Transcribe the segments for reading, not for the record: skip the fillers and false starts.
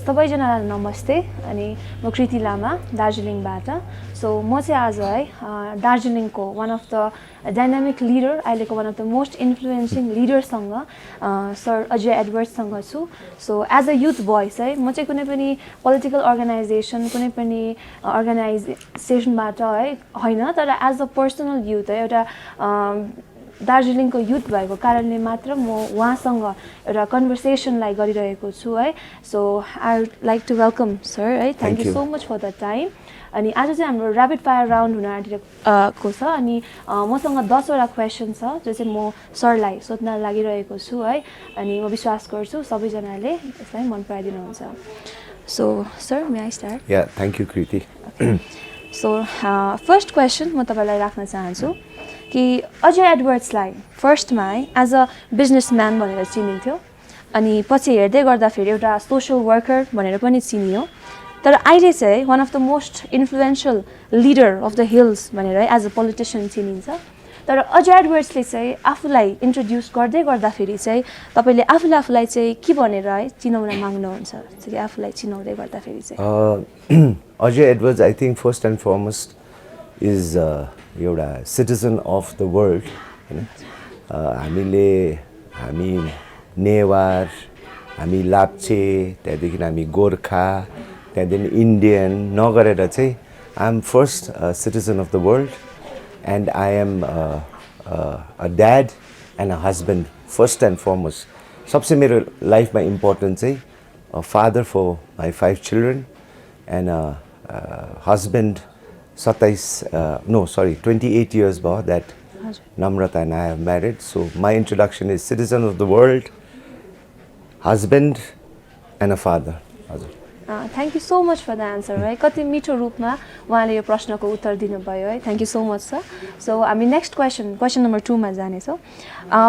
सबैजनालाई नमस्ते अनि म कृति लामा दार्जिलिङबाट सो म चाहिँ आज है दार्जिलिङको one of the dynamic leader अहिलेको one of the most influencing लिडरसँग सर अजय एडवर्ड्ससँग छु so as a youth voice है म चाहिँ कुनै पनि पोलिटिकल अर्गनाइजेसन कुनै पनि अर्गनाइजेसनबाट है होइन तर एज अ पर्सनल युथ है एउटा दार्जिलिङको युथ भएको कारणले मात्र म उहाँसँग एउटा कन्भर्सेसनलाई गरिरहेको छु है so I would like to welcome sir है thank you so much for the time अनि आज चाहिँ हाम्रो ऱ्यापिड फायर राउन्ड हुन आँटिरहेको छ अनि मसँग 10वटा क्वेसन छ जो चाहिँ म सरलाई सोध्न लागिरहेको छु है अनि म विश्वास गर्छु सबैजनाले यसलाई मन पराइदिनुहुन्छ so sir may I start yeah thank you Kriti so first question म तपाईँलाई राख्न चाहन्छु कि अजय एडवर्ड्सलाई फर्स्टमा है एज अ बिजनेसम्यान भनेर चिनिन्थ्यो अनि पछि हेर्दै गर्दाखेरि एउटा सोसल वर्कर भनेर पनि चिनियो तर अहिले चाहिँ one of the most influential leader of the hills भनेर एज अ पोलिटिसियन चिनिन्छ तर अजय एडवर्ड्सले चाहिँ आफूलाई इन्ट्रोड्युस गर्दै गर्दाखेरि चाहिँ तपाईँले आफूलाई चाहिँ के भनेर है चिनाउन माग्नुहुन्छ कि आफूलाई चिनाउँदै गर्दाखेरि चाहिँ Ajay Edwards I think first and foremost is एउटा सिटिजन अफ द वर्ल्ड होइन हामी नेवार हामी लाप्चे त्यहाँदेखि हामी गोर्खा त्यहाँदेखि इन्डियन नगरेर चाहिँ I am first citizen of the world and I am a dad and a husband first and foremost सबसे मेरो लाइफमा इम्पोर्टेन्ट चाहिँ father for my 5 children and husband 28 years भयो that Namrata and I have married. So my introduction is citizen of the world, husband and a father. Thank you so much for the answer. है कति मिठो रूपमा उहाँले यो प्रश्नको उत्तर दिनुभयो है thank you so much sir so हामी नेक्स्ट क्वेसन नम्बर 2 मा जानेछौँ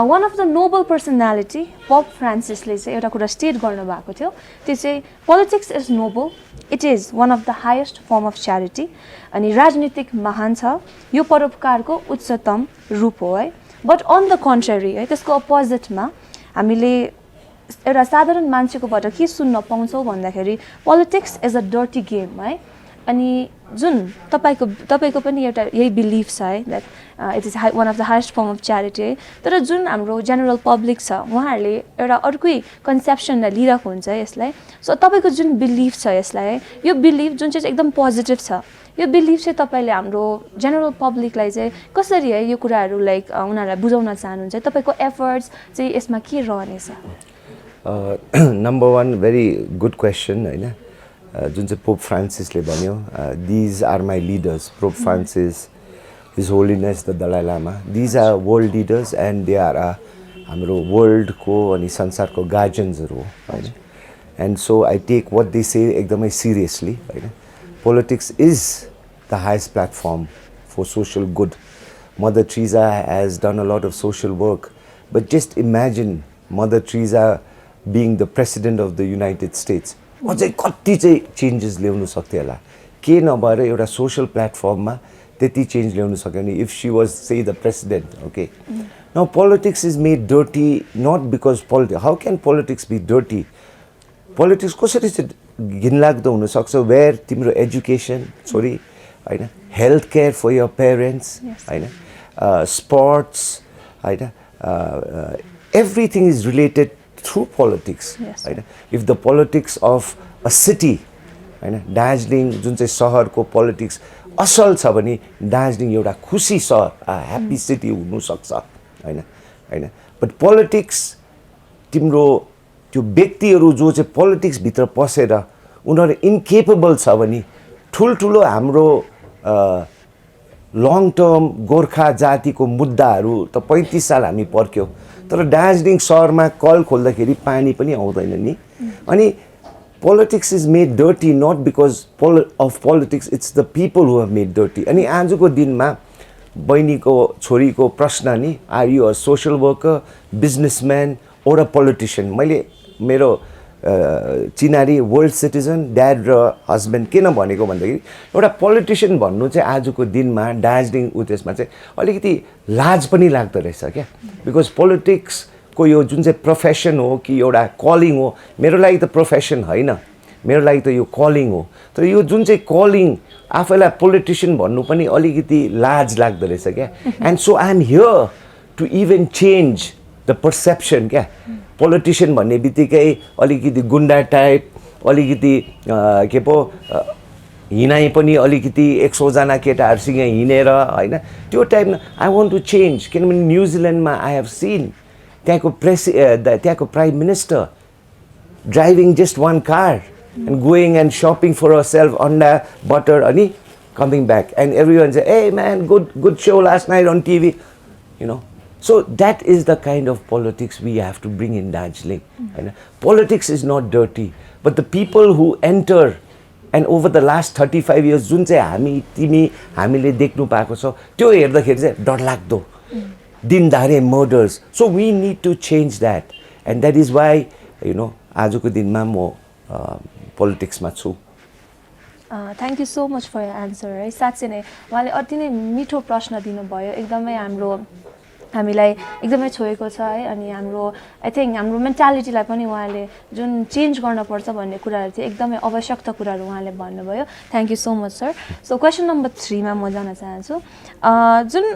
one of the noble personality Pope फ्रान्सिसले चाहिँ एउटा कुरा स्टेट गर्नुभएको थियो त्यो चाहिँ politics is noble it is one of the highest form of charity अनि राजनीतिक महान छ यो परोपकारको उच्चतम रूप हो है बट अन द कन्ट्ररी है त्यसको अपोजिटमा हामीले एउटा साधारण मान्छेकोबाट के सुन्न पाउँछौँ भन्दाखेरि politics is a dirty game है अनि जुन तपाईँको पनि एउटा यही बिलिफ छ है that it is one of the highest form of charity है तर जुन हाम्रो जेनरल पब्लिक छ उहाँहरूले एउटा अर्कै कन्सेप्सनलाई लिइरहेको हुन्छ यसलाई सो तपाईँको जुन बिलिफ छ यसलाई है यो बिलिफ जुन चाहिँ एकदम पोजिटिभ छ यो बिलिफ चाहिँ तपाईँले हाम्रो जेनरल पब्लिकलाई चाहिँ कसरी है यो कुराहरू लाइक उनीहरूलाई बुझाउन चाहनुहुन्छ तपाईँको एफर्ट्स चाहिँ यसमा के रहनेछ नम्बर 1 भेरी गुड क्वेसन होइन जुन चाहिँ पोप फ्रान्सिसले भन्यो these are my leaders Pope Francis his holiness the Dalai Lama these are world leaders and they are हाम्रो वर्ल्डको अनि संसारको गार्जियन्सहरू हो होइन and so I take what they say एकदमै सिरियसली होइन politics is the highest platform for social good Mother Teresa has done a lot of social work but just imagine Mother Teresa being the president of the United States अझै कति चाहिँ changes ल्याउनु सक्थ्यो होला के नभएर एउटा सोसल प्लेटफर्ममा त्यति चेन्ज ल्याउनु सक्यो भने if she was say the president okay now politics is made dirty not because how can politics be dirty politics कसरी चाहिँ घिनलाग्दो हुनसक्छ वेयर तिम्रो एजुकेसन छोरी होइन health care for your parents होइन स्पोर्ट्स होइन everything is related through politics right if the politics of a city right Darjeeling जुन चाहिँ शहरको politics असल छ भने दार्जिलिङ एउटा खुसी सहर ह्याप्पी सिटी हुनु सक्छ हैन हैन बट politics तिम्रो त्यो व्यक्तिहरू जो चाहिँ politics भित्र पसेर उनीहरु इन्केपेबल छ भने ठुलठुलो हाम्रो लङ टर्म गोर्खा जातिको मुद्दाहरू त 35 साल हामी पर्क्यौ तर दार्जिलिङ शहरमा कल खोल्दाखेरि पानी पनि आउँदैन नि अनि politics is made dirty not because of politics it's the people who have made dirty अनि आजको दिनमा बहिनीको छोरीको प्रश्न नि are you a social worker businessman or a politician मैले मेरो चिनारी वर्ल्ड सिटिजन ड्याड र हस्बेन्ड किन भनेको भन्दाखेरि एउटा पोलिटिसियन भन्नु चाहिँ आजको दिनमा दार्जिलिङ उदेशमा चाहिँ अलिकति लाज पनि लाग्दो रहेछ क्या बिकज पोलिटिक्स को यो जुन चाहिँ प्रोफेसन हो कि एउटा कलिङ हो, मेरो लागि त प्रोफेसन होइन, मेरो लागि त यो कलिङ हो। तर यो जुन चाहिँ कलिङ आफैलाई पोलिटिसियन भन्नु पनि अलिकति लाज लाग्दो रहेछ क्या। And so I am here to even change the perception क्या। पोलिटिसियन भन्ने बित्तिकै अलिकति गुन्डा टाइप, अलिकति के पो हिँडाइ पनि अलिकति 100 जना केटाहरूसँग हिँडेर होइन, त्यो टाइपमा आई वान्ट टु चेन्ज। किनभने न्युजिल्यान्डमा आई हेभ सिन त्यहाँको prime minister driving just one car and going and shopping for herself, anda, butter, ani, coming back, and everyone say, hey man, good show last night on TV, you know. So that is the kind of politics we have to bring in Darjeeling. Politics is not dirty, but the people who enter, and over the last 35 years, जुन चाहिँ हामीले देख्नु पाएको छ, त्यो हेर्दाखेरि चाहिँ डरलाग्दो, दिनदारे murders. So we need to change that, and that is why, you know, आजको दिनमा म पोलिटिक्समा छु। Thank you so much for your answer है। साँच्चै नै उहाँले अति नै मिठो प्रश्न दिनुभयो, एकदमै हामीलाई एकदमै छोएको छ है। अनि आई थिङ्क हाम्रो मेन्टालिटीलाई पनि उहाँले जुन चेन्ज गर्नुपर्छ भन्ने कुराहरू चाहिँ एकदमै आवश्यकता कुराहरू उहाँले भन्नुभयो। Thank you so much sir. So question number 3 मा म जान चाहन्छु। जुन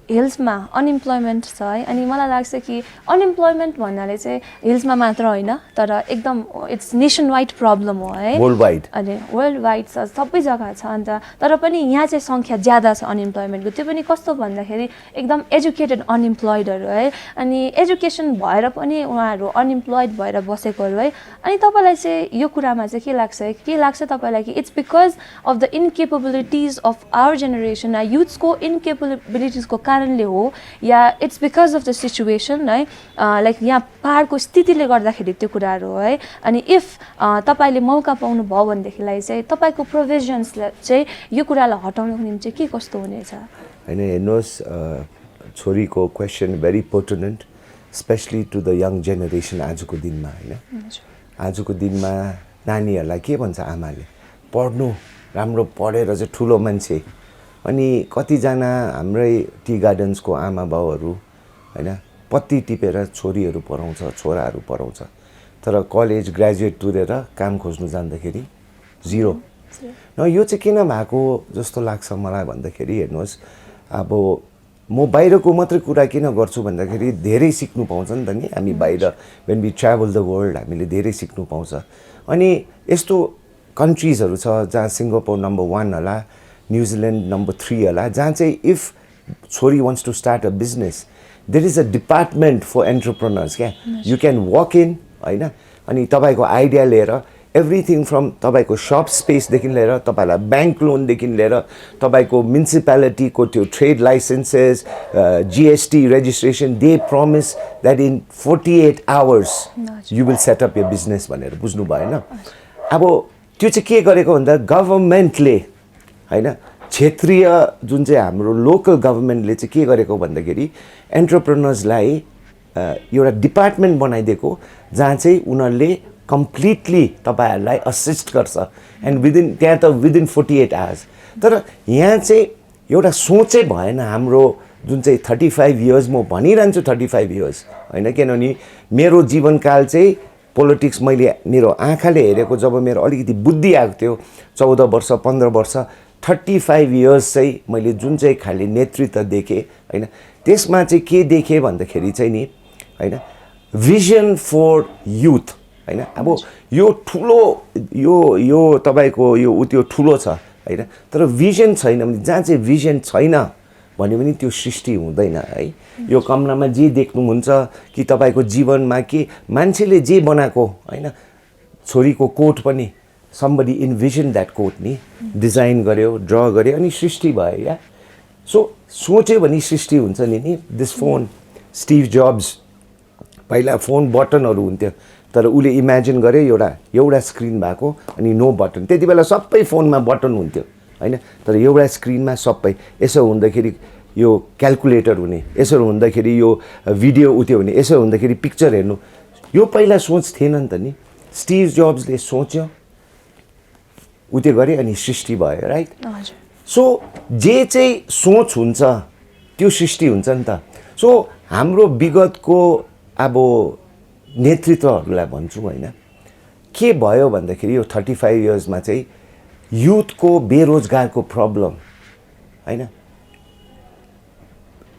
हिल्समा अनइम्प्लोइमेन्ट छ है, अनि मलाई लाग्छ कि अनइम्प्लोइमेन्ट भन्नाले चाहिँ हिल्समा मात्र होइन, तर एकदम इट्स नेसन वाइड प्रब्लम हो है, वर्ल्ड वाइड। अनि वर्ल्ड वाइड छ, सबै जग्गा छ। अन्त तर पनि यहाँ चाहिँ सङ्ख्या ज्यादा छ अनइम्प्लोइमेन्टको। त्यो पनि कस्तो भन्दाखेरि एकदम एजुकेटेड अनइम्प्लोइडहरू है, अनि एजुकेसन भएर पनि उहाँहरू अनइम्प्लोइड भएर बसेकोहरू है। अनि तपाईँलाई चाहिँ यो कुरामा चाहिँ के लाग्छ तपाईँलाई कि it's because of the incapabilities of our generation, युथ्सको इनकेपेबिलिटिजको कारणले हो, या it's because of the situation है, लाइक यहाँ पहाडको स्थितिले गर्दाखेरि त्यो कुराहरू हो है। अनि इफ तपाईँले मौका पाउनु भयो भनेदेखिलाई चाहिँ तपाईँको प्रोभिजन्सले चाहिँ यो कुरालाई हटाउनको निम्ति चाहिँ के कस्तो हुनेछ? होइन, हेर्नुहोस्, छोरीको question very pertinent, specially to the young generation. आजको दिनमा होइन, आजको दिनमा नानीहरूलाई के भन्छ आमाले, पढ्नु, राम्रो पढेर चाहिँ ठुलो मान्छे। अनि कतिजना हाम्रै टी गार्डन्सको आमा बाउहरू होइन पत्ती टिपेर छोरीहरू पढाउँछ, छोराहरू पढाउँछ, तर कलेज ग्रेजुएट तुरेर काम खोज्नु जाँदाखेरि जिरो। न यो चाहिँ किन भएको जस्तो लाग्छ मलाई भन्दाखेरि, हेर्नुहोस्, अब म बाहिरको मात्रै कुरा किन गर्छु भन्दाखेरि धेरै सिक्नु पाउँछ नि त नि हामी बाहिर। When we travel the world हामीले धेरै सिक्नु पाउँछ। अनि यस्तो कन्ट्रिजहरू छ जहाँ सिङ्गापुर नम्बर 1 होला, न्युजिल्यान्ड नम्बर 3 होला, जहाँ चाहिँ इफ छोरी wants to start a business, there is a department for entrepreneurs क्या। यु क्यान वक इन होइन, अनि तपाईँको आइडिया लिएर एभ्रिथिङ फ्रम तपाईँको सप स्पेसदेखि लिएर तपाईँलाई ब्याङ्क लोनदेखि लिएर तपाईँको म्युनिसिपालिटीको त्यो trade licenses, GST registration, they promise that in 48 hours you will set up your business भनेर, बुझ्नु भएन। अब त्यो चाहिँ के गरेको भन्दा गभर्मेन्टले होइन, क्षेत्रीय जुन चाहिँ हाम्रो लोकल गभर्मेन्टले चाहिँ के गरेको भन्दाखेरि एन्टरप्रेनर्सलाई एउटा डिपार्टमेन्ट बनाइदिएको, जहाँ चाहिँ उनीहरूले कम्प्लिटली तपाईँहरूलाई असिस्ट गर्छ, एन्ड त्यहाँ त विदिन 48 आवर्स। तर यहाँ चाहिँ एउटा सोचै भएन हाम्रो जुन चाहिँ 35 इयर्स, म भनिरहन्छु 35 इयर्स होइन, किनभने मेरो जीवनकाल चाहिँ पोलिटिक्स मैले मेरो आँखाले हेरेको, जब मेरो अलिकति बुद्धि आएको थियो 14 वर्ष 15 वर्ष, 35 इयर्स चाहिँ मैले जुन चाहिँ खालि नेतृत्व देखेँ होइन, त्यसमा चाहिँ के देखेँ भन्दाखेरि चाहिँ नि होइन, भिजन फर युथ होइन। अब यो ठुलो यो तपाईँको यो त्यो ठुलो छ होइन, तर भिजन छैन भने, जहाँ चाहिँ भिजन छैन भन्यो भने त्यो सृष्टि हुँदैन है। यो कमरामा जे देख्नुहुन्छ कि तपाईँको जीवनमा के मान्छेले जे बनाएको होइन, छोरीको कोट पनि somebody envisioned that कोट नि डिजाइन गर्यो, ड्र गर्यो, अनि सृष्टि भयो या। सो सोच्यो भने सृष्टि हुन्छ नि। दिस फोन, स्टिभ जब्स, पहिला फोन बटनहरू हुन्थ्यो, तर उसले इमेजिन गर्यो एउटा स्क्रिन भएको अनि नो बटन। त्यति बेला सबै फोनमा बटन हुन्थ्यो होइन, तर एउटा स्क्रिनमा सबै। यसो हुँदाखेरि यो क्यालकुलेटर हुने, यसो हुँदाखेरि यो भिडियो उठ्यो भने, यसो हुँदाखेरि पिक्चर हेर्नु, यो पहिला सोच थिएन नि त नि। स्टिभ जब्सले सोच्यो, उयो गरे, अनि सृष्टि भयो, राइट। सो जे चाहिँ सोच हुन्छ त्यो सृष्टि हुन्छ नि त। सो हाम्रो विगतको अब नेतृत्वहरूलाई भन्छु होइन के भयो भन्दाखेरि यो 35 इयर्समा चाहिँ युथको बेरोजगारको प्रब्लम होइन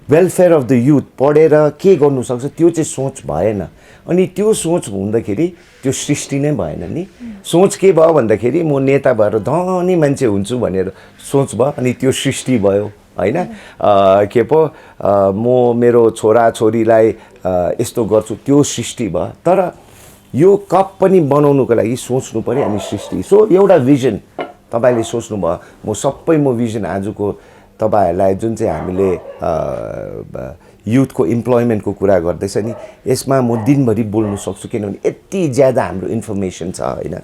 वेलफेयर अफ द युथ पढेर के गर्नु सक्छ त्यो चाहिँ सोच भएन अनि त्यो सोच हुँदाखेरि त्यो सृष्टि नै भएन नि सोच के भयो भन्दाखेरि म नेता भएर धनी मान्छे हुन्छु भनेर सोच भयो अनि त्यो सृष्टि भयो होइन के पो म मेरो छोरा छोरीलाई यस्तो गर्छु त्यो सृष्टि भयो तर यो कप पनि बनाउनुको लागि सोच्नु पर्यो अनि सृष्टि सो एउटा भिजन तपाईले सोच्नु भयो म भिजन आजको तपाईहरुलाई जुन चाहिँ हामीले युथको इम्प्लोइमेन्टको कुरा गर्दैछ नि यसमा म दिनभरि बोल्न सक्छु किनभने यति ज्यादा हाम्रो इन्फर्मेसन छ हैन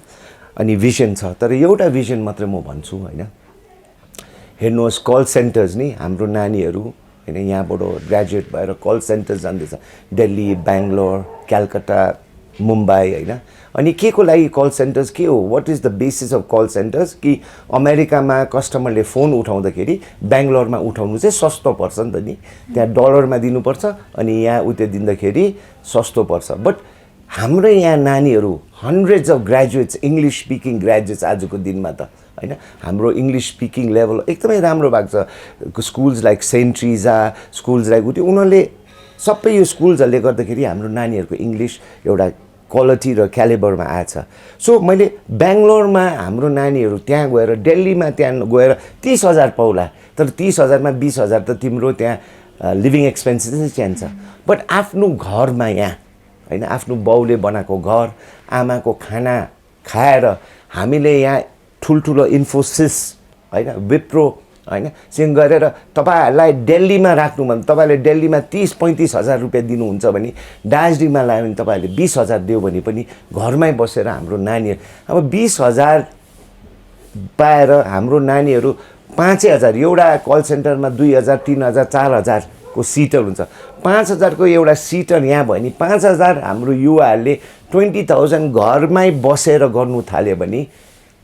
अनि भिजन छ तर एउटा भिजन मात्र म भन्छु हैन हेर्नुहोस् कल सेन्टर्स नि हाम्रो नानीहरू हैन यहाँबाट ग्रेजुएट भएर कल सेन्टर जाँदैछ दिल्ली बेंगलोर कलकत्ता मुम्बई हैन अनि के को लागि कल सेन्टर्स के हो what is the basis of call centres कि अमेरिकामा कस्टमरले फोन उठाउँदाखेरि बेंगलोरमा उठाउनु चाहिँ सस्तो पर्छ नि त नि त्यहाँ डलरमा दिनुपर्छ अनि यहाँ उते दिँदाखेरि सस्तो पर्छ बट हाम्रो यहाँ नानीहरू hundreds of graduates English speaking graduates आजको दिनमा त हैन हाम्रो इंग्लिश स्पिकिङ लेभल एकदमै राम्रो भएको छ schools like saint Teresa schools like उति उनीहरूले सबै यो स्कुल्सहरूले गर्दाखेरि हाम्रो नानीहरूको इंग्लिश एउटा क्वालिटी र क्यालिबरमा आछ सो मैले बेंगलोरमा हाम्रो नानीहरू त्यहाँ गएर दिल्लीमा त्यहाँ गएर 30,000 पाउला तर 30,000 मा 20,000 त तिम्रो त्यहाँ लिभिङ एक्सपेन्सेस नै चाहिन्छ बट आफ्नो घरमा यहाँ हैन आफ्नो बाउले बनाएको घर आमाको खाना खाएर हामीले यहाँ ठुलठुलो इन्फोसिस हैन विप्रो हैन सिङ गरेर तपाईहरुलाई दिल्लीमा राख्नु भने तपाईले दिल्लीमा 30-35 हजार रुपैयाँ दिनुहुन्छ भने दार्जिलिङमा लायो भने तपाईले 20,000 दियो भने पनि घरमै बसेर हाम्रो नानीहरु अब 20,000 पाएर हाम्रो नानीहरु 5,000 एउटा कल सेन्टरमा 2,000 3,000 4,000 को सिटर हुन्छ 5,000 को एउटा सिटर यहाँ भयो नि 5,000 हाम्रो युवाहरुले 20,000 घरमै बसेर गर्नु थाल्यो भने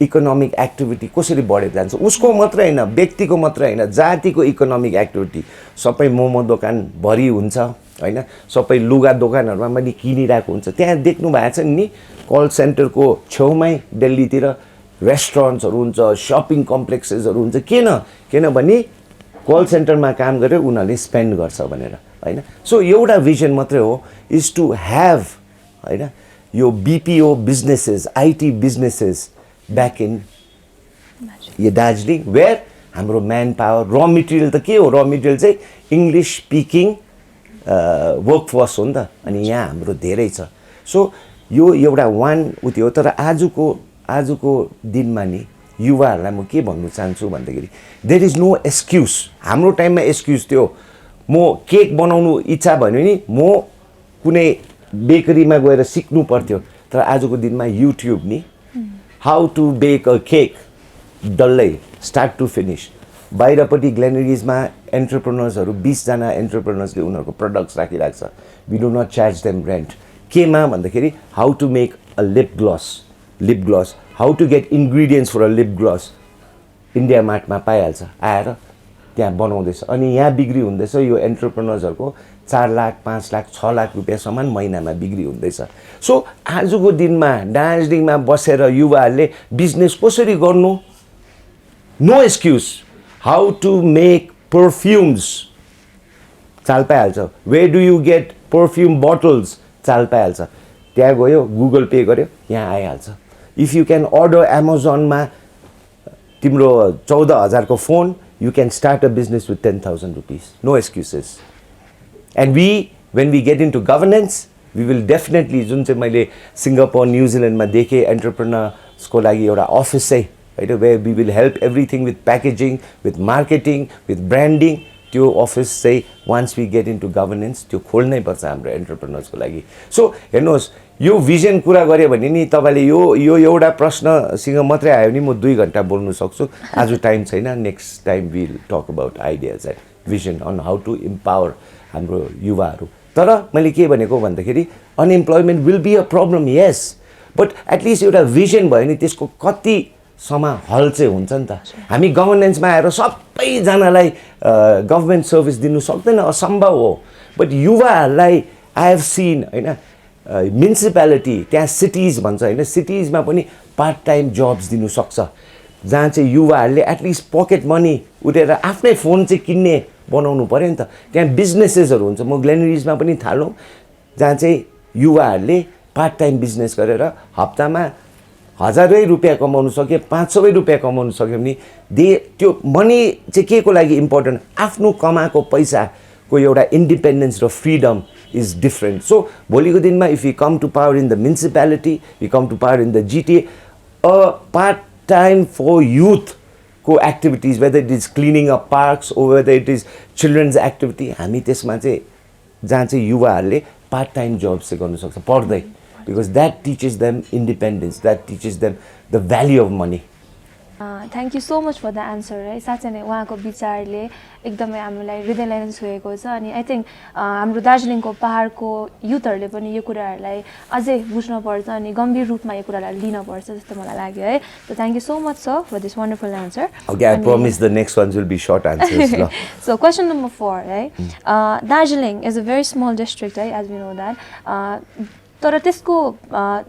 इकोनोमिक एक्टिभिटी कसरी बढेर जान्छ उसको मात्र हैन व्यक्तिको मात्र हैन जातिको इकोनोमिक एक्टिभिटी सबै मोमो दोकान भरि हुन्छ हैन सबै लुगा दोकानहरुमा पनि किनिरहेको हुन्छ त्यहाँ देख्नु भएको छ नि कल सेन्टरको छेउमै दिल्लीतिर रेस्टुरेन्ट्सहरु हुन्छ शपिङ कम्प्लेक्सेसहरु हुन्छ किनभने कल सेन्टरमा काम गरेर उनीहरुले स्पेन्ड गर्छ भनेर हैन सो एउटा भिजन मात्रै हो इज टु ह्याभ हैन यो BPO businesses IT businesses back in Darjeeling where हाम्रो मैन पावर र मटेरियल त के हो र मटेरियल चाहिँ इंग्लिश स्पिकिङ वर्कफोर्स हो नि त अनि यहाँ हाम्रो धेरै छ सो यो एउटा वान उति हो तर आजको दिनमा नि युवाहरुलाई म के भन्नु चाहन्छु भन्दाखेरि देयर इज नो एक्सक्युज हाम्रो टाइममा एक्सक्युज थियो म केक बनाउनु इच्छा भन्यो नि म कुनै बेकरीमा गएर सिक्नु पर्थ्यो तर आजको दिनमा युट्युब नि how to bake a cake डल्लै start to finish बाहिरपट्टि ग्लेनरिजमा एन्टरप्रेन्योर्सहरु 20 जना एन्टरप्रेन्योर्सले उनीहरुको products राखिराख्छ we do not charge them rent केमा भन्दाखेरि how to make a lip gloss how to get ingredients for a lip gloss India मार्टमा पाइहाल्छ आएर त्यहाँ बनाउँदैछ अनि यहाँ बिक्री हुँदैछ यो एन्टरप्रेन्योर्सहरुको 4 लाख 5 लाख 6 लाख रुपैयाँ सम्म महिनामा बिक्री हुँदैछ सो आजको दिनमा दार्जिलिङमा बसेर युवाहरुले बिजनेस कसरी गर्नु no excuse how to make perfumes चाल पाइहाल्छ where do you get perfume bottles चाल पाइहाल्छ त्यहाँ गयो गुगल पे गर्यो यहाँ आइहाल्छ इफ यु क्यान अर्डर अमेजनमा तिम्रो 14,000 को phone you can start a business with 10,000 rupees no excuses and when we get into governance we will definitely जुन चाहिँ मैले सिंगापुर न्यूजीलैंड मा देखे एन्टरप्रेन्योर्स को लागि एउटा अफिस चाहिँ हैन where we will help everything with packaging with marketing with branding त्यो अफिस चाहिँ once we get into governance त्यो खोल्नै पर्छ हाम्रो एन्टरप्रेन्योर्स को लागि सो हेर्नुहोस् यो भिजन कुरा गरे भने नि तपाईले यो एउटा प्रश्नसँग मात्रै आयो नि म 2 घण्टा बोल्न सक्छु आज टाइम छैन next time we will talk about ideas and vision on how to empower हाम्रो युवाहरू तर मैले के भनेको भन्दाखेरि unemployment will be a problem yes but at least एउटा भिजन भयो नि त्यसको कति समा हल चाहिँ हुन्छ नि त हामी गभर्नेन्समा आएर सबैजनालाई गभर्नमेन्ट सर्भिस दिनु सक्दैन असम्भव हो बट युवाहरूलाई आई हेभ सिन होइन म्युनिसिपालिटी त्यहाँ सिटिज भन्छ होइन सिटिजमा पनि पार्ट टाइम जब्स दिनु सक्छ जहाँ चाहिँ युवाहरूले एटलिस्ट पकेट मनी उठेर आफ्नै फोन चाहिँ किन्ने बनाउनु पऱ्यो नि त त्यहाँ बिजनेसेसहरू हुन्छ म ग्लेनरिजमा पनि थालौँ जहाँ चाहिँ युवाहरूले पार्ट टाइम बिजनेस गरेर हप्तामा 1000 रुपियाँ कमाउनु सक्यो 500 रुपियाँ कमाउनु सक्यो भने त्यो मनी चाहिँ के को लागि इम्पोर्टेन्ट आफ्नो कमाएको पैसाको एउटा इन्डिपेन्डेन्स र फ्रिडम is different. So, भोलिको दिनमा if we come to power in the municipality, we come to power in the GTA, a part-time for youth को activities, whether it is cleaning up parks or whether it is children's activity, हामी त्यसमा चाहिँ जहाँ चाहिँ युवाहरूले part-time jobs चाहिँ गर्न सक्छ पढ्दै because that teaches them independence, that teaches them the value of money. Thank you so much for the answer. है साँच्चै नै उहाँको विचारले एकदमै हामीलाई हृदयलाई छुएको छ अनि आई थिंक हाम्रो दार्जिलिङको पहाडको युथहरूले पनि यो कुराहरूलाई अझै बुझ्न पर्छ अनि गम्भीर रूपमा यो कुरालाई लिन पर्छ जस्तो मलाई लाग्यो है. So thank you so much sir for this wonderful answer. Okay, I promise the next ones will be short answers. So question number 4 है Darjeeling is a very small district है as we know that. तर त्यसको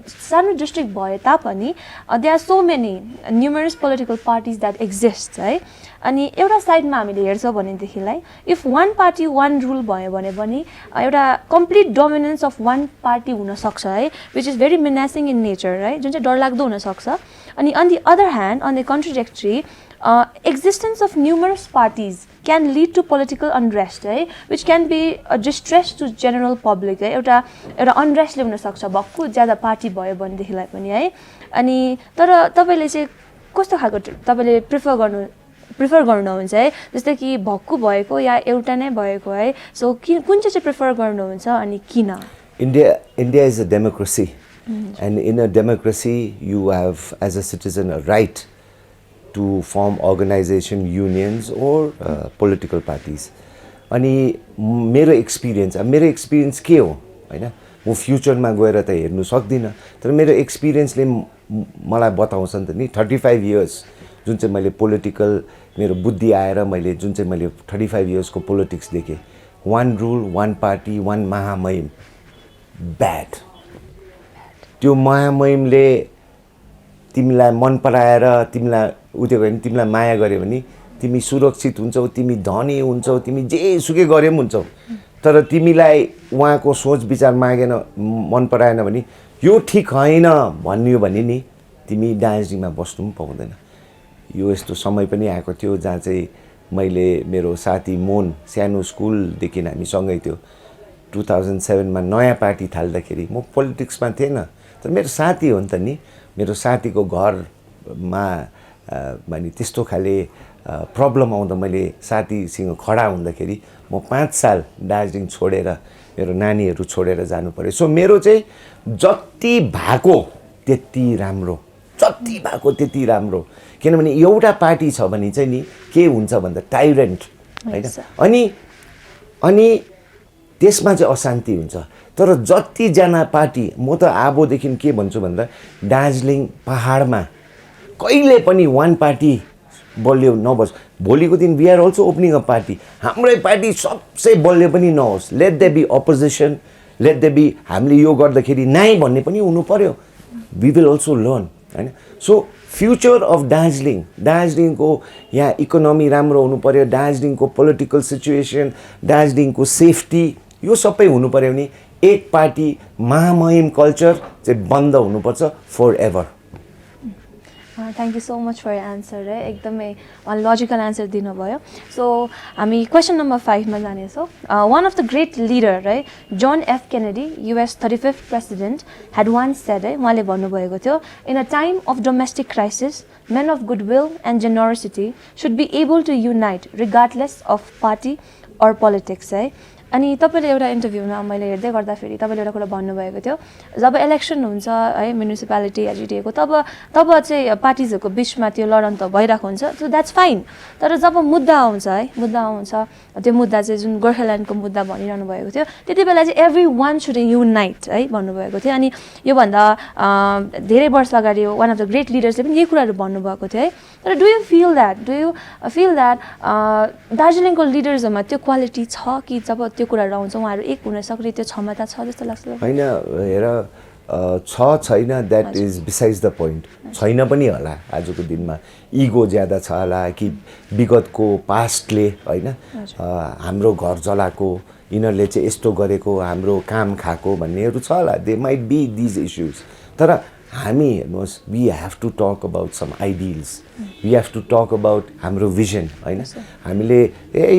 सानो district भए तापनि there are so many numerous political parties that exist है अनि एउटा साइडमा हामीले हेर्छौं भनेदेखिलाई if one party one rule भयो भने पनि एउटा complete dominance of one party हुन सक्छ है which is very menacing in nature right जुन चाहिँ डरलाग्दो हुन सक्छ अनि on the other hand on the contradictory existence of numerous parties can lead to political unrest है which can be a distress to general public है एउटा unrest ले हुन सक्छ भक्कु ज्यादा पार्टी भयो भनेदेखिलाई पनि है अनि तर तपाईले चाहिँ कस्तो खालको तपाईले प्रिफर गर्नुहुन्छ है जस्तै कि भक्कु भएको या एउटा नै भएको है सो कुन चाहिँ प्रिफर गर्नुहुन्छ अनि किन India is a democracy and in a democracy you have as a citizen a right to form organization unions or political parties अनि मेरो एक्सपिरियन्स के हो हैन म फ्युचरमा गएर त हेर्नु सक्दिन तर मेरो एक्सपिरियन्सले मलाई बताउँछ नि त नि 35 इयर्स जुन चाहिँ मैले पोलिटिकल मेरो बुद्धि आएर मैले जुन चाहिँ मैले 35 इयर्स को पोलिटिक्स देखे one rule one party one महामहिम ब्याड त्यो महामहिमले तिमीलाई मन पराएर तिमीलाई उठ्यो भने तिमीलाई माया गर्यो भने तिमी सुरक्षित हुन्छौ तिमी धनी हुन्छौ तिमी जे सुकै गरे पनि हुन्छौ तर तिमीलाई उहाँको सोच विचार मागेन मन पराएन भने यो ठीक हैन भन्नियो भने नि तिमी दार्जिलिङमा बस्नु पनि पाउँदैन यो यस्तो समय पनि आएको थियो जहाँ चाहिँ मैले मेरो साथी मोन सानो स्कुल देखि हामी सँगै थियो 2007 मा नयाँ पार्टी थाल्दाखेरि म पोलिटिक्समा थिएन तर मेरो साथी हो नि त नि मेरो साथीको घरमा माने त्यस्तो खाले प्रब्लम आउँदा मैले साथीसँग खडा हुँदाखेरि म 5 साल दार्जिलिङ छोडेर मेरो नानीहरू छोडेर जानु पर्यो सो मेरो चाहिँ जति भएको त्यति राम्रो किनभने एउटा पार्टी छ भने चाहिँ नि के हुन्छ भन्दा टाइरेन्ट हैन अनि त्यसमा चाहिँ अशान्ति हुन्छ तर जति जना पार्टी म त आबोदेखि के भन्छु भन्दा दार्जिलिङ पहाडमा कहिले पनि वान पार्टी बलियो नबस भोलिको दिन we are also opening a party हाम्रै पार्टी सबसे बलियो पनि नहोस् let they be opposition let they be हामीले यो गर्दाखेरि नाइ भन्ने पनि हुनु पर्यो वी विल अल्सो लर्न हैन सो फ्युचर अफ दार्जिलिङको यहाँ इकोनोमी राम्रो हुनु पर्यो दार्जिलिङको पोलिटिकल सिचुएसन दार्जिलिङको सेफ्टी यो सबै हुनु पर्यो भने एक पार्टी महामहिम कल्चर चाहिँ बन्द हुनुपर्छ for ever Thank you so much for your answer है एकदमै logical answer दिनुभयो सो हामी question number 5 मा जानेछौं one of the great leader right John F Kennedy US 35th president had once said है उहाँले भन्नुभएको थियो in a time of domestic crisis men of goodwill and generosity should be able to unite regardless of party or politics है अनि तपाईले एउटा इन्टरभ्यूमा मैले हेर्दै गर्दाखेरि तपाईले एउटा कुरा भन्नुभएको थियो जब इलेक्सन हुन्छ है म्युनिसिपालिटी या जिटिएको तब चाहिँ पार्टीजहरुको बीचमा त्यो लडन त भइराको हुन्छ सो दैट्स फाइन तर जब मुद्दा आउँछ त्यो मुद्दा चाहिँ जुन गोर्खाल्यान्डको मुद्दा भनिरहनु भएको थियो त्यतिबेला चाहिँ एभ्रीवन शुड युनाइट है भन्नुभएको थियो अनि यो भन्दा धेरै वर्ष अगाडि वान अफ द ग्रेट लिडर्सले पनि यही कुराहरु भन्नुभएको थियो है तर डु यु फिल दैट दार्जिलिङको लिडर्सहरुमा त्यो क्वालिटी छ कि जब त्यो कुराहरू आउँछ उहाँहरू एक हुन सक्ने त्यो क्षमता छ जस्तो लाग्छ हैन हेर छैन that is besides the point छैन पनि होला आजको दिनमा इगो ज्यादा छ होला कि विगतको पास्टले हैन हाम्रो घर जलाएको यिनीहरूले चाहिँ यस्तो गरेको हाम्रो काम खाएको भन्नेहरू छ होला they might be these issues तर हामी हेर्नुहोस् we have to talk about some ideals we have to talk about हाम्रो भिजन हैन हामीले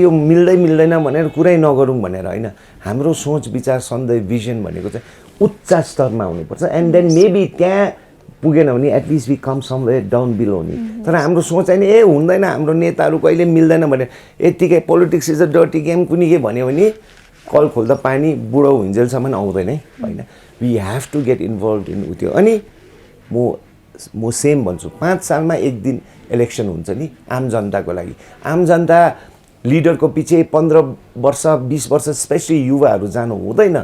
यो मिल्दैन भनेर कुरै नगरौँ भनेर हैन हाम्रो सोच विचार सन्देह भिजन भनेको चाहिँ उच्च स्तरमा हुनुपर्छ एन्ड देन मेबी त्यहाँ पुगेन भने at least we come somewhere down below नि तर हाम्रो सोच चाहिँ हुँदैन हाम्रो नेताहरू कहिले मिल्दैन भनेर यत्तिकै politics is a dirty game कुनै के भन्यो भने कल खोल्दा पानी बुढो हुन्जेलसम्म आउँदैन है हैन we have to get involve in उत्यो अनि म सेम भन्छु 5 सालमा एक दिन इलेक्सन हुन्छ नि आम जनताको लागि आम जनता लिडरको पछि 15 वर्ष 20 वर्ष स्पेशली युवाहरू जानु हुँदैन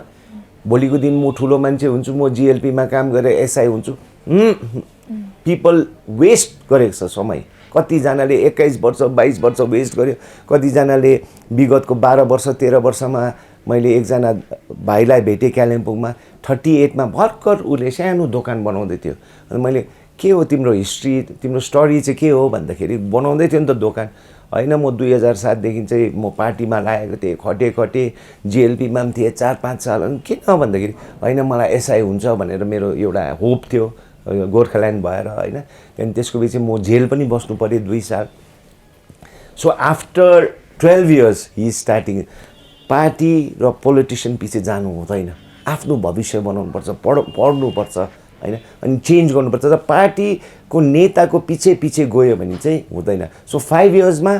भोलिको दिन म ठुलो मान्छे हुन्छु म जिएलपीमा काम गरेर एसआई हुन्छु पिपल वेस्ट गरेको छ समय कतिजनाले 21 वर्ष 22 वर्ष वेस्ट गर्यो कतिजनाले विगतको 12 वर्ष 13 वर्षमा मैले एकजना भाइलाई भेटेँ कालिम्पोङमा 38 मा भर्खर उसले सानो दोकान बनाउँदै थियो अनि मैले के हो तिम्रो हिस्ट्री तिम्रो स्टोरी चाहिँ के हो भन्दाखेरि बनाउँदै थियो नि त दोकान हैन म 2007 देखि चाहिँ म पार्टीमा लागेको थिएँ खटे जिएलपीमा पनि थिएँ 4-5 साल अनि किन भन्दाखेरि हैन मलाई एसआई हुन्छ भनेर मेरो एउटा होप थियो गोर्खाल्यान्ड भएर हैन त्यहाँदेखि त्यसको पछि म जेल पनि बस्नु पर्यो 2 साल so after 12 years he starting party र पोलिटिसियन पछि जानु हुँदैन आफ्नो भविष्य बनाउनुपर्छ पढ्नुपर्छ हैन अनि चेन्ज गर्नुपर्छ र पार्टीको नेताको पछि गयो भने चाहिँ हुँदैन सो 5 इयर्समा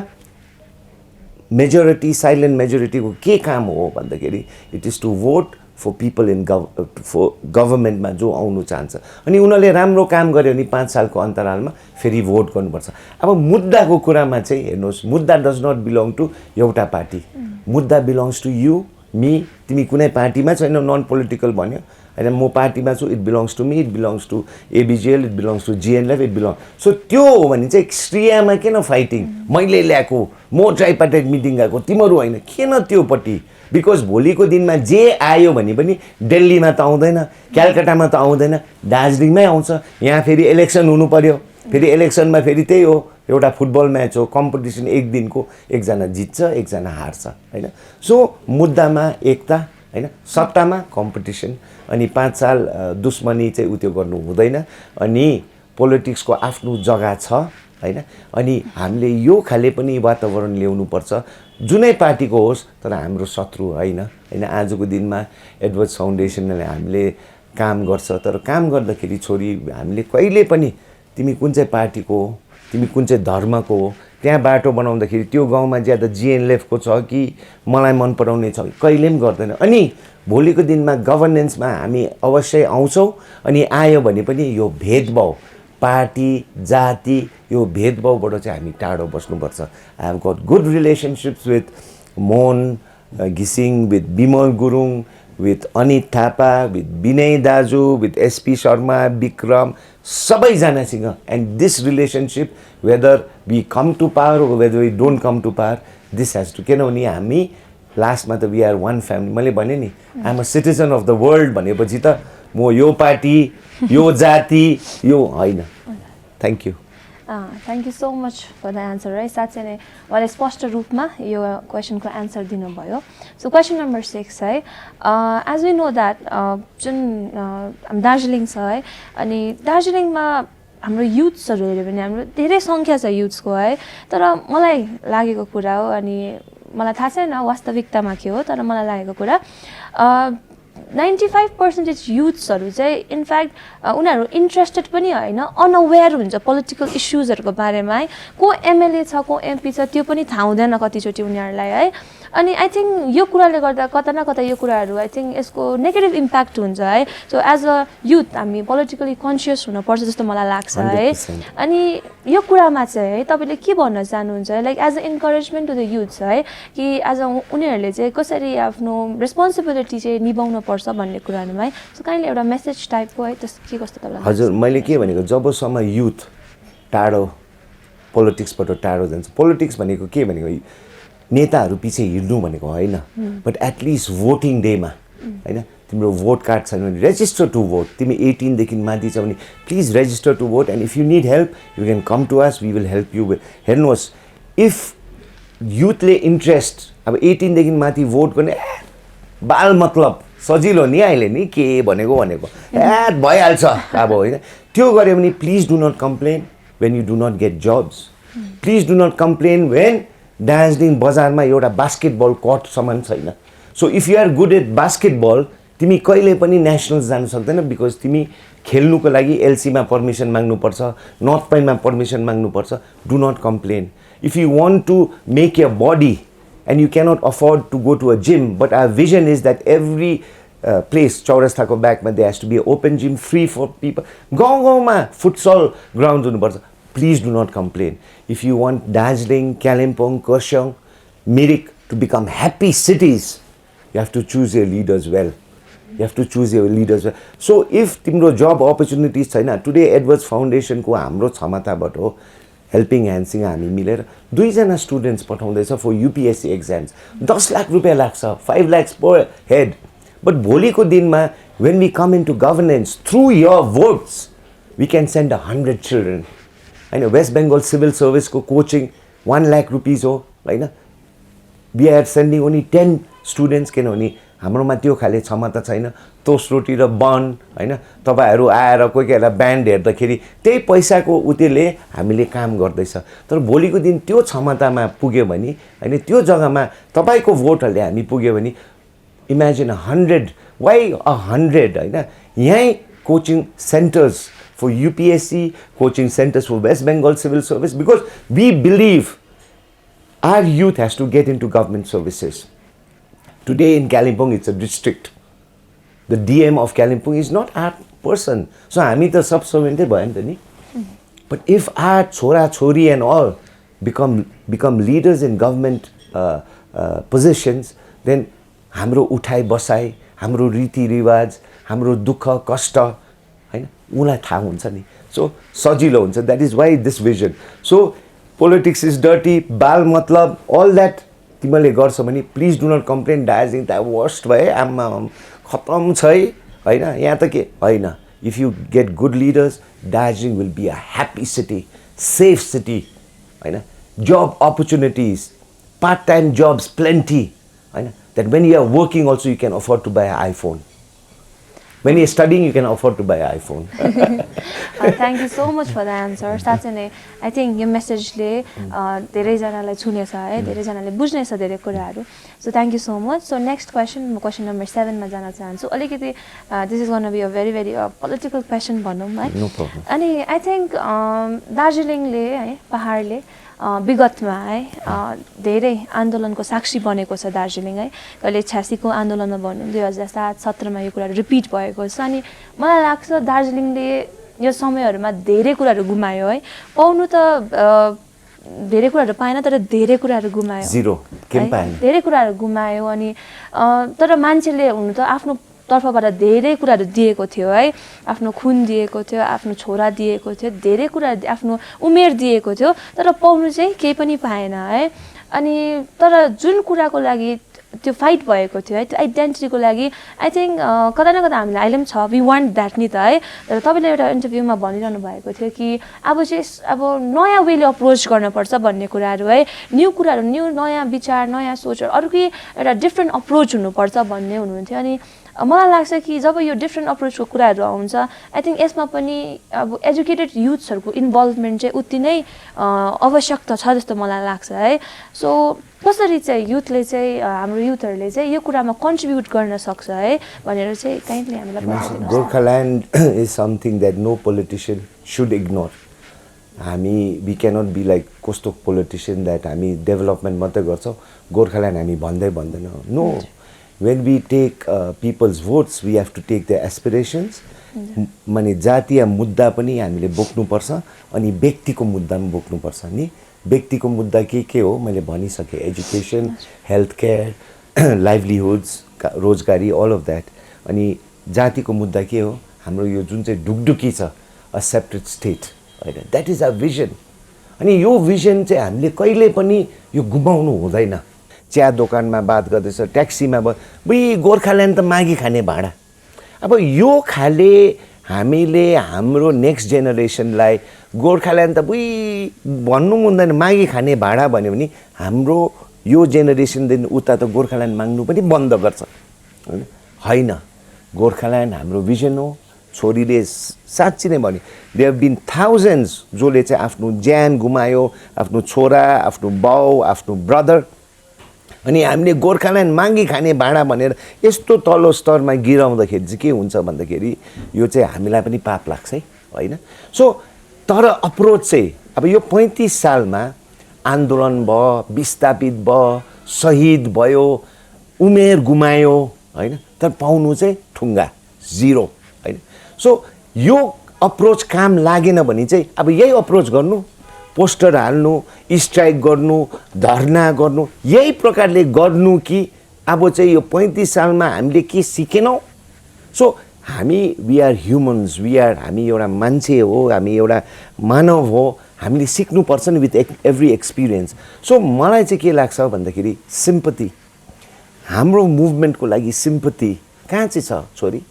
मेजोरिटी साइलेन्ट मेजोरिटीको के काम हो भन्दाखेरि it is to vote for people in गभर्मेन्टमा जो आउनु चाहन्छ अनि उनीहरूले राम्रो काम गर्यो भने 5 सालको अन्तरालमा फेरि भोट गर्नुपर्छ अब मुद्दाको कुरामा चाहिँ हेर्नुहोस् मुद्दा डज नट बिलोङ टु एउटा पार्टी मुद्दा बिलोङ्स टु यु मी तिमी कुनै पार्टीमा छैन नन पोलिटिकल भन्यो हैन म पार्टीमा छु it belongs to me it belongs to ABGL it belongs to GNLF it belong so त्यो हो भने चाहिँ श्रेयमा किन फाइटिङ मैले ल्याएको म ट्राइपार्टाइट मिटिङ गएको तिमीहरू होइन किन त्योपट्टि बिकज भोलिको दिनमा जे आयो भने पनि दिल्लीमा त आउँदैन कलकत्तामा त आउँदैन दार्जिलिङमै आउँछ यहाँ फेरि इलेक्सन हुनु पर्यो फेरि इलेक्सनमा फेरि त्यही हो एउटा फुटबल म्याच हो कम्पिटिसन एक दिनको एकजना जित्छ एकजना हार्छ हैन सो मुद्दामा एकता हैन सत्तामा कम्पिटिसन अनि 5 साल दुश्मनी चाहिँ उत्यो गर्नु हुँदैन अनि पोलिटिक्सको आफ्नो जग्गा छ हैन अनि हामीले यो खाले पनि वातावरण ल्याउनु पर्छ जुनै पार्टीको होस् तर हाम्रो शत्रु हैन आजको दिनमा एडवर्ड्स फाउन्डेसनले हामीले काम गर्छ तर काम गर्दाखेरि छोरी हामीले कहिले पनि तिमी कुन चाहिँ पार्टीको हो तिमी कुन चाहिँ धर्मको हो त्यहाँ बाटो बनाउँदाखेरि त्यो गाउँमा ज्यादा जिएनएलएफको छ कि मलाई मन पराउने छ कहिले पनि गर्दैन अनि भोलिको दिनमा गभर्नेन्समा हामी अवश्य आउँछौँ अनि आयो भने पनि यो भेदभाव पार्टी जाति यो भेदभावबाट चाहिँ हामी टाढो बस्नुपर्छ I have got good relationships with Mohan घिसिङ with Bimal Gurung with Anit Thapa with Binay दाजु विथ एसपी शर्मा विक्रम सबैजनासँग and this relationship whether we come to power or whether we don't come to power this has to किनभने हामी लास्टमा त वी आर वान फ्यामिली मैले भने नि I am a citizen of the world भनेपछि त म यो पार्टी यो जाति यो होइन thank you thank you so much for the answer है साँच्चै नै उहाँले स्पष्ट रूपमा यो क्वेसनको एन्सर दिनुभयो सो क्वेसन नम्बर 6 है एज वी नो द्याट जुन दार्जिलिङ छ है अनि दार्जिलिङमा हाम्रो युथ्सहरू हेऱ्यो भने हाम्रो धेरै सङ्ख्या छ युथ्सको है तर मलाई लागेको कुरा हो अनि मलाई थाहा छैन वास्तविकतामा के हो तर मलाई लागेको कुरा 95% युथ्सहरू चाहिँ इनफ्याक्ट उनीहरू इन्ट्रेस्टेड पनि होइन अनअवेयर हुन्छ पोलिटिकल इस्युजहरूको बारेमा है को एमएलए छ को एमपी छ त्यो पनि थाहा हुँदैन कतिचोटि उनीहरूलाई है अनि आई थिङ्क यो कुराले गर्दा कता न कता यो कुराहरू आई थिङ्क यसको नेगेटिभ इम्प्याक्ट हुन्छ है सो एज अ युथ हामी पोलिटिकली कन्सियस हुनुपर्छ जस्तो मलाई लाग्छ है अनि यो कुरामा चाहिँ है तपाईँले के भन्न चाहनुहुन्छ like as a encouragement to the youths है कि एज अ उनीहरूले चाहिँ कसरी आफ्नो रेस्पोन्सिबिलिटी चाहिँ निभाउनु पर्छ भन्ने कुराहरूमा है सो काइन्डली एउटा मेसेज टाइपको है त्यस के कस्तो तपाईँलाई हजुर मैले के भनेको जबसम्म युथ टाढो पोलिटिक्सबाट टाढो जान्छ पोलिटिक्स भनेको के भनेको नेताहरू पछि हिँड्नु भनेको होइन बट एटलिस्ट भोटिङ डेमा होइन तिम्रो भोट कार्ड छैन भने रेजिस्टर टु भोट तिमी 18 देखि माथि छ भने please register to vote and if you need help you can come to us we will help you हेर्नुहोस् इफ युथले इन्ट्रेस्ट अब 18 देखि माथि भोट गर्ने बाल मतलब सजिलो नि अहिले नि के भनेको भइहाल्छ अब होइन त्यो गऱ्यो भने please do not complain when you do not get jobs please do not complain when Darjeeling बजारमा एउटा बास्केटबल कोर्ट समान छैन so if you are good at basketball तिमी कहिले पनि नेसनल्स जानु सक्दैन बिकज तिमी खेल्नुको लागि एलसीमा पर्मिसन माग्नुपर्छ नर्थ पोइन्टमा पर्मिसन माग्नुपर्छ do not complain if you want to make your body and you cannot afford to go to a gym but our vision is that every place chaurastako back ma there has to be an open gym free for people gauma futsal grounds huनुपर्छ please do not complain if you want Darjeeling Kalimpong Khorsaङ Mirik to become happy cities you have to choose your leaders well so if timro job opportunities छैन today Edwards Foundation को हाम्रो क्षमताबाट हो helping ह्यान्डसँग हामी मिलेर 2 जना students पठाउँदैछ for UPSC exams 10 lakh रुपियाँ लाग्छ 5 लाख पर हेड बट भोलिको दिनमा when we come in to governance through your votes we can send 100 children होइन वेस्ट बेङ्गल सिभिल सर्भिसको कोचिङ 1 लाख रुपिज हो होइन we are sending only 10 students किनभने हाम्रोमा त्यो खाले क्षमता छैन तोस रोटी र बन होइन तपाईहरू आएर कोही कोही बेला ब्यान्ड हेर्दाखेरि त्यही पैसाको उत्योले हामीले काम गर्दैछ तर भोलिको दिन त्यो क्षमतामा पुग्यो भने होइन त्यो जग्गामा तपाईँको भोटहरूले हामी पुग्यो भने इमेजिन 100 वाइ 100 होइन यहीँ coaching centres for UPSC coaching centres for West Bengal civil service because we believe our youth has to get into government services Today in Kalimpong, it's a district. The DM of Kalimpong is not our person. So, हामी त सब-सर्भेन्ट भयो नि त नि. But if our छोरा-छोरी and all become leaders in government positions, then हाम्रो उठाइ बसाइ, हाम्रो रीतिरिवाज, हाम्रो दुःख कष्ट हैन उलाई थाहा हुन्छ नि. So, सजिलो हुन्छ. That is why this vision. So, politics is dirty, बाल मतलब, all that तिमीले गर्छ भने please do not complain Darjeeling त वर्स्ट भए आम्मा खतम छ है होइन यहाँ त के होइन if you get good leaders Darjeeling will be a happy city safe city होइन जब opportunities part time jobs plenty होइन that when you are working also you can afford to buy iPhone when you're studying you can afford to buy an iPhone. Thank you so much for the answer. साँच्चै नै I think यो मेसेजले धेरैजनालाई छुनेछ है धेरैजनाले बुझ्नेछ धेरै कुराहरू so thank you so much. So next question म question number 7 मा जान चाहन्छु अलिकति this is going to be a very political question भनौँ है No problem. अनि I think दार्जिलिङले है पहाडले विगतमा है धेरै आन्दोलनको साक्षी बनेको छ दार्जिलिङ है कहिले 86 को आन्दोलनमा भनौँ 2007-17 मा यो कुराहरू रिपिट भएको छ अनि मलाई लाग्छ दार्जिलिङले यो समयहरुमा धेरै कुराहरू गुमायो है पाउनु त धेरै कुराहरू पाएन तर धेरै कुराहरू गुमायो जिरो के पाएन धेरै कुराहरू गुमायो अनि तर मान्छेले हुनु त आफ्नो तर्फबाट धेरै कुराहरू दिएको थियो है आफ्नो खुन दिएको थियो आफ्नो छोरा दिएको थियो धेरै कुरा आफ्नो उमेर दिएको थियो तर पाउनु चाहिँ केही पनि पाएन है अनि तर जुन कुराको लागि त्यो फाइट भएको थियो है त्यो आइडेन्टिटीको लागि आई थिंक कता न कता हामीलाई अहिले पनि छ वी वान्ट दैट नि त है तर तपाईले एउटा इन्टरभ्युमा भनिरहनु भएको थियो कि अब चाहिँ अब नयाँ वेले अप्रोच गर्नुपर्छ भन्ने कुराहरू है न्यू कुराहरू न्यू नयाँ विचार नयाँ सोचहरू अरूकै एउटा डिफरेन्ट अप्रोच हुनुपर्छ भन्ने हुनुहुन्थ्यो अनि मलाई लाग्छ कि जब यो डिफरेन्ट अप्रोचको कुराहरू आउँछ आई थिंक यसमा पनि अब एजुकेटेड युथ्सहरुको इन्भल्भमेन्ट चाहिँ उति नै आवश्यकता छ जस्तो मलाई लाग्छ है सो कसरी चाहिँ युथले चाहिँ हाम्रो युथहरुले चाहिँ यो कुरामा कन्ट्रिब्युट गर्न सक्छ है भनेर चाहिँ काइन्डली हामीलाई बताइदिनुस् Gorkhaland is something that no politician should ignore हामी वी क्यानट बी लाइक कस्तो पोलिटिशियन दैट हामी डेभलपमेन्ट मात्रै गर्छौं गोर्खाल्यान्ड हामी भन्दैन no when we take people's votes we have to take their aspirations माने जातीय मुद्दा पनि हामीले बोक्नु पर्छ अनि व्यक्तिको मुद्दा पनि बोक्नु पर्छ नि व्यक्तिको मुद्दा के हो मैले भनिसके एजुकेसन हेल्थ केयर लाइभलीहुड्स रोजगारी ऑल अफ दैट अनि जातिको मुद्दा के हो हाम्रो यो जुन चाहिँ ढुकढुकी छ अ सेपरेट स्टेट हैन दैट इज अ भिजन अनि यो भिजन चाहिँ हामीले कहिले पनि यो गुमाउनु हुँदैन चिया दोकानमा बात गर्दैछ ट्याक्सीमा बुई गोर्खाल्यान्ड त मागी खाने भाँडा अब यो खाले हामीले हाम्रो नेक्स्ट जेनेरेसनलाई गोर्खाल्यान्ड त बुई भन्नु हुँदैन मागी खाने भाँडा भन्यो भने हाम्रो यो जेनेरेसनदेखि उता त गोर्खाल्यान्ड माग्नु पनि बन्द गर्छ होइन गोर्खाल्यान्ड हाम्रो भिजन हो छोरीले साँच्ची नै भन्यो दे हेभ बिन थाउजन्ड्स जसले चाहिँ आफ्नो ज्यान गुमायो आफ्नो छोरा आफ्नो बाउ आफ्नो ब्रदर अनि हामीले गोर्खाल्यान्ड मागी खाने भाँडा भनेर यस्तो तल्लो स्तरमा गिराउँदाखेरि चाहिँ के हुन्छ भन्दाखेरि यो चाहिँ हामीलाई पनि पाप लाग्छ है होइन सो तर अप्रोच चाहिँ अब यो 35 सालमा आन्दोलन भयो विस्थापित भयो शहीद भयो उमेर गुमायो होइन तर पाउनु चाहिँ ठुङ्गा जिरो होइन सो यो अप्रोच काम लागेन भने चाहिँ अब यही अप्रोच गर्नु पोस्टर हाल्नु स्ट्राइक गर्नु धर्ना गर्नु यही प्रकारले गर्नु कि अब चाहिँ यो 35 सालमा हामीले के सिकेनौँ सो हामी वी आर ह्युमन्स हामी एउटा मान्छे हो हामी एउटा मानव हो हामीले सिक्नुपर्छ नि विथ एभ्री एक्सपिरियन्स सो मलाई चाहिँ के लाग्छ भन्दाखेरि सिम्पथी हाम्रो मुभमेन्टको लागि सिम्पथी कहाँ चाहिँ छ छोरी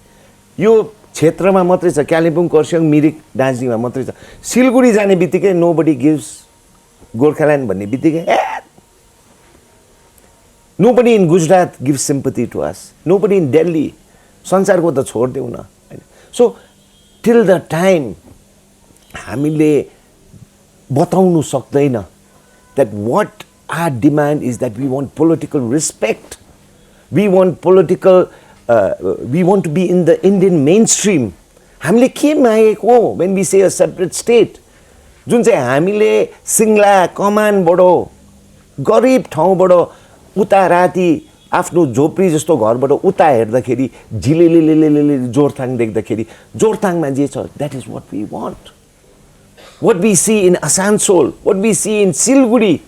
यो क्षेत्रमा मात्रै छ कालिम्पोङ खरसाङ मिरिक दार्जिलिङमा मात्रै छ सिलगढी जाने बित्तिकै नोबडी गिभ्स गोर्खाल्यान्ड भन्ने बित्तिकै nobody in Gujarat gives sympathy to us nobody in Delhi संसारको त छोडिदेऊ न होइन सो टिल द टाइम हामीले बताउनु सक्दैन that what our demand is that we want political respect we want political we want to be in the Indian mainstream. हामीले के मागेको when we say a separate state जुन चाहिँ हामीले सिङ्ला कमानबाट गरिब ठाउँबाट उता राति आफ्नो झोपडी जस्तो घरबाट उता हेर्दाखेरि झिलिलिलिलिलि जोरथाङ देख्दाखेरि जोरथाङमा जे छ that is what we want. What we see in Asansol, what we see in Silguri,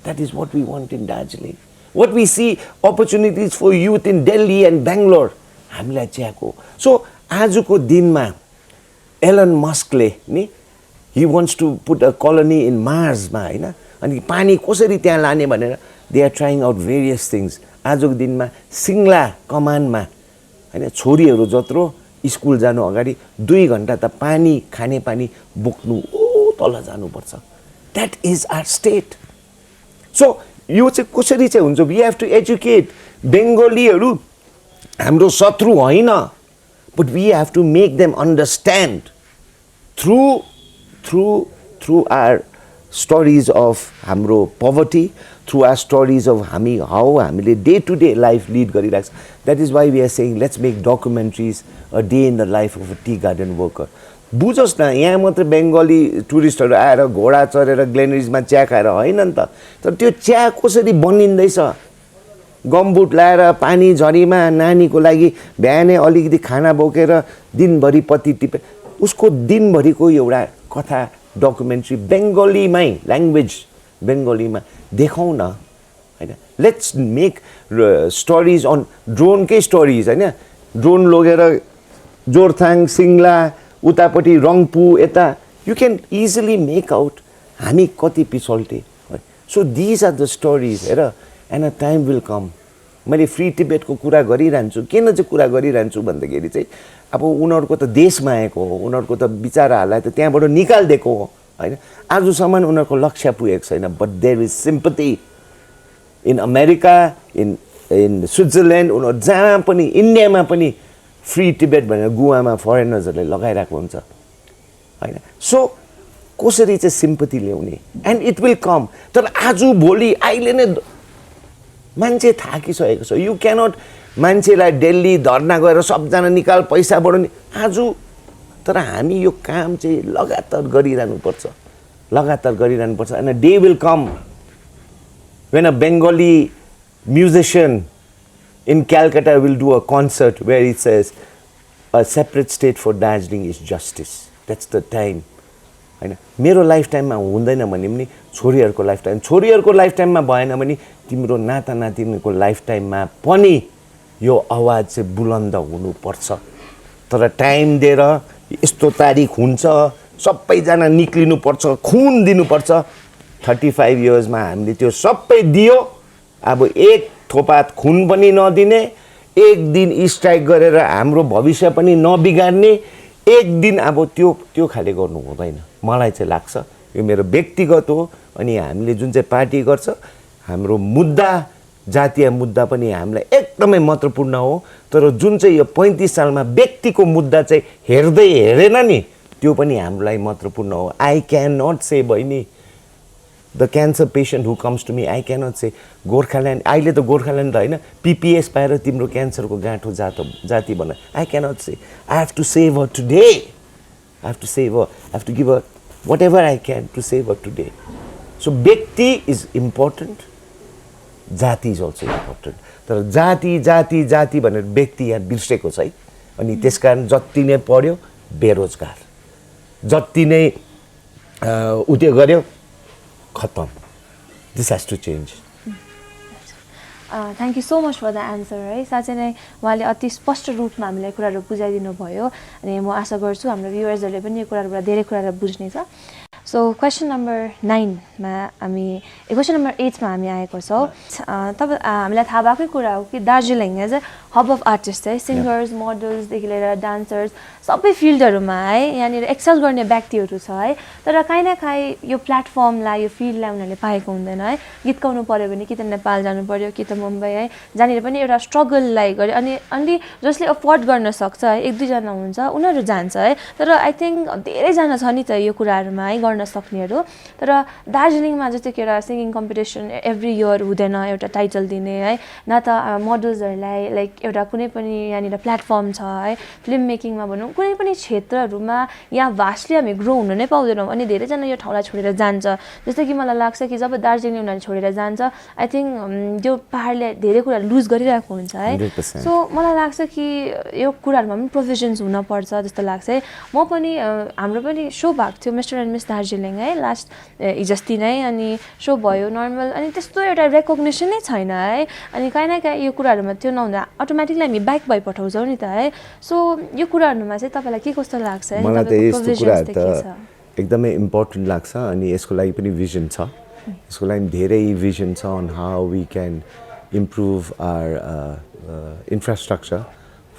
that is what we want in Darjeeling. What we see opportunities for youth in Delhi and Bangalore हामीलाई चाहिएको so आजको दिनमा Elon मस्कले नि he wants to put a colony in Mars मा हैन अनि पानी कसरी त्यहाँ लाने भनेर they are trying out various things आजको दिनमा सिङ्ला कमानमा हैन छोरीहरू जत्रो स्कुल जानु अगाडि 2 घण्टा त पानी खाने पानी बोक्नु तल जानुपर्छ that is our state so यो चाहिँ कसरी चाहिँ हुन्छ we have to educate बेंगलीहरू हाम्रो शत्रु होइन but we have to make them understand through our stories of हाम्रो poverty through our stories of how हामीले day to day life lead गरिरहेको छ that is why we are saying let's make documentaries a day in the life of a tea garden worker बुझोस् न यहाँ मात्र बेंगली टुरिस्टहरू आएर घोडा चढेर ग्लेनरिजमा चिया खाएर होइन नि त तर त्यो चिया कसरी बनिँदैछ गमबुट लाएर पानी झरीमा नानीको लागि बिहानै अलिकति खाना बोकेर दिनभरि पत्ती टिपे उसको दिनभरिको एउटा कथा डकुमेन्ट्री बेंगलीमै ल्याङ्ग्वेज बेंगलीमा देखाउँ न हैन लेट्स मेक स्टोरीज अन ड्रोनकै स्टोरीज हैन ड्रोन लगेर जोरथाङ सिङ्ला उतापट्टि रङपू यता you can easily make out हामी कति पिछल्टे so these are the stories हेर and a time will come मैले फ्री टिबेटको कुरा गरिरहन्छु किन चाहिँ कुरा गरिरहन्छु भन्दाखेरि चाहिँ अब उनीहरूको त देश मागेको हो उनीहरूको त बिचाराहरूलाई त त्यहाँबाट निकालिदिएको हो हैन आजसम्म उनीहरूको लक्ष्य पुगेको छैन but there is sympathy in America in Switzerland उनीहरू जहाँ पनि इन्डियामा पनि फ्री टिबेट भनेर गुवामा फरेनर्सहरूले लगाइरहेको हुन्छ हैन सो कसरी चाहिँ सिम्पथी ल्याउने एन्ड इट विल कम तर आज भोलि अहिले नै मान्छे थाकिसकेको छ यु क्यानट मान्छेलाई दिल्ली धर्ना गरेर सबजना निकाल पैसा बढाउने आज तर हामी यो काम चाहिँ लगातार गरिरहनुपर्छ and a day will come when a Bengali musician in Calcutta will do a concert where he says a separate state for Darjeeling is justice. That's the time. हैन मेरो लाइफ टाइममा हुँदैन भने पनि छोरीहरुको लाइफ टाइममा भएन भने तिम्रो नाता नातिनीको लाइफ टाइममा पनि यो आवाज चाहिँ बुलन्द हुनुपर्छ तर टाइम दिएर यस्तो तारिख हुन्छ सबैजना निक्लिनु पर्छ खुन दिनुपर्छ 35 इयर्समा हामीले त्यो सबै दियो अब एक थोपा खुन पनि नदिने, एक दिन स्ट्राइक गरेर हाम्रो भविष्य पनि नबिगार्ने, एक दिन अब त्यो खाले गर्नु हुँदैन मलाई चाहिँ लाग्छ। यो मेरो व्यक्तिगत हो। अनि हामीले जुन चाहिँ पार्टी गर्छ, हाम्रो मुद्दा जातीय मुद्दा पनि हामीलाई एकदमै महत्त्वपूर्ण हो। तर जुन चाहिँ यो 35 सालमा व्यक्तिको मुद्दा चाहिँ हेरेन नि, त्यो पनि हामीलाई महत्त्वपूर्ण हो। आई क्यान नट से बहिनी, the cancer patient who comes to me, I can not say Gorkhaland, अहिले त गोर्खाल्यान्ड त होइन, पिपिएस पाएर तिम्रो क्यान्सरको गाँठो जाति बना, I can not say. I have to save her today, I have to save her, I have to give her whatever I can to save her today. So व्यक्ति इज इम्पोर्टेन्ट, जाति is also important. तर जाति जाति जाति भनेर व्यक्ति यहाँ बिर्सेको छ है। अनि त्यसकारण जति नै पढ्यो बेरोजगार, जति नै उत्यो गर्यो खत्तम। This has to change. Thank you so much for the answer है। साँच्चै नै उहाँले अति स्पष्ट रूपमा हामीलाई कुराहरू बुझाइदिनु भयो। अनि म आशा गर्छु हाम्रो भ्युवर्सहरूले पनि यो कुराहरूबाट धेरै कुराहरू बुझ्नेछ। सो क्वेसन नम्बर 9मा हामी क्वेसन नम्बर 8मा हामी आएको छौँ। हामीलाई थाहा भएकै कुरा हो कि Darjeeling as a hub of artist है, सिङ्गर्स, मोडल्सदेखि लिएर डान्सर्स सबै फिल्डहरूमा है यहाँनिर एक्सेल गर्ने व्यक्तिहरू छ है। तर काहीँ न काहीँ यो प्लेटफर्मलाई, यो फिल्डलाई उनीहरूले पाएको हुँदैन है। गीत गाउनु पऱ्यो भने कि त नेपाल जानु पऱ्यो कि त मुम्बई है, जहाँनिर पनि एउटा स्ट्रगललाई गऱ्यो। अनि जसले अफोर्ड गर्न सक्छ है, 1-2 जना हुन्छ उनीहरू जान्छ है। तर आई थिङ्क धेरैजना छ नि त यो कुराहरूमा है गर्न सक्नेहरू। तर दार्जिलिङमा जस्तो कि एउटा सिङ्गिङ कम्पिटिसन एभ्री इयर हुँदैन एउटा टाइटल दिने है, न त मोडल्सहरूलाई लाइक एउटा कुनै पनि यहाँनिर प्लेटफर्म छ है। फिल्म मेकिङमा भनौँ, कुनै पनि क्षेत्रहरूमा यहाँ भास्टली हामी ग्रो हुन नै पाउँदैनौँ। अनि धेरैजना यो ठाउँलाई छोडेर जान्छ। जस्तो कि मलाई लाग्छ कि जब दार्जिलिङ उनीहरूले छोडेर जान्छ, आई थिङ्क त्यो पाहाडले धेरै कुरा लुज गरिरहेको हुन्छ है। 100%। सो मलाई लाग्छ कि यो कुराहरूमा पनि प्रोभिजन्स हुनपर्छ जस्तो लाग्छ है। म पनि हाम्रो पनि सो भएको थियो मिस्टर एन्ड मिस दार्जिलिङ है लास्ट हिजोस्ति नै। अनि सो भयो नर्मल, अनि त्यस्तो एउटा रेकग्नेसन नै छैन है। अनि काहीँ न काहीँ यो कुराहरूमा त्यो नहुँदा अटोमेटिकली हामी ब्याक भइ पठाउँछौँ नि त है। सो यो कुराहरूमा चाहिँ तपाईँलाई के कस्तो लाग्छ है? मलाई त यस्तो कुराहरू त एकदमै इम्पोर्टेन्ट लाग्छ। अनि यसको लागि पनि भिजन छ, यसको लागि धेरै भिजन छ on how we can improve our infrastructure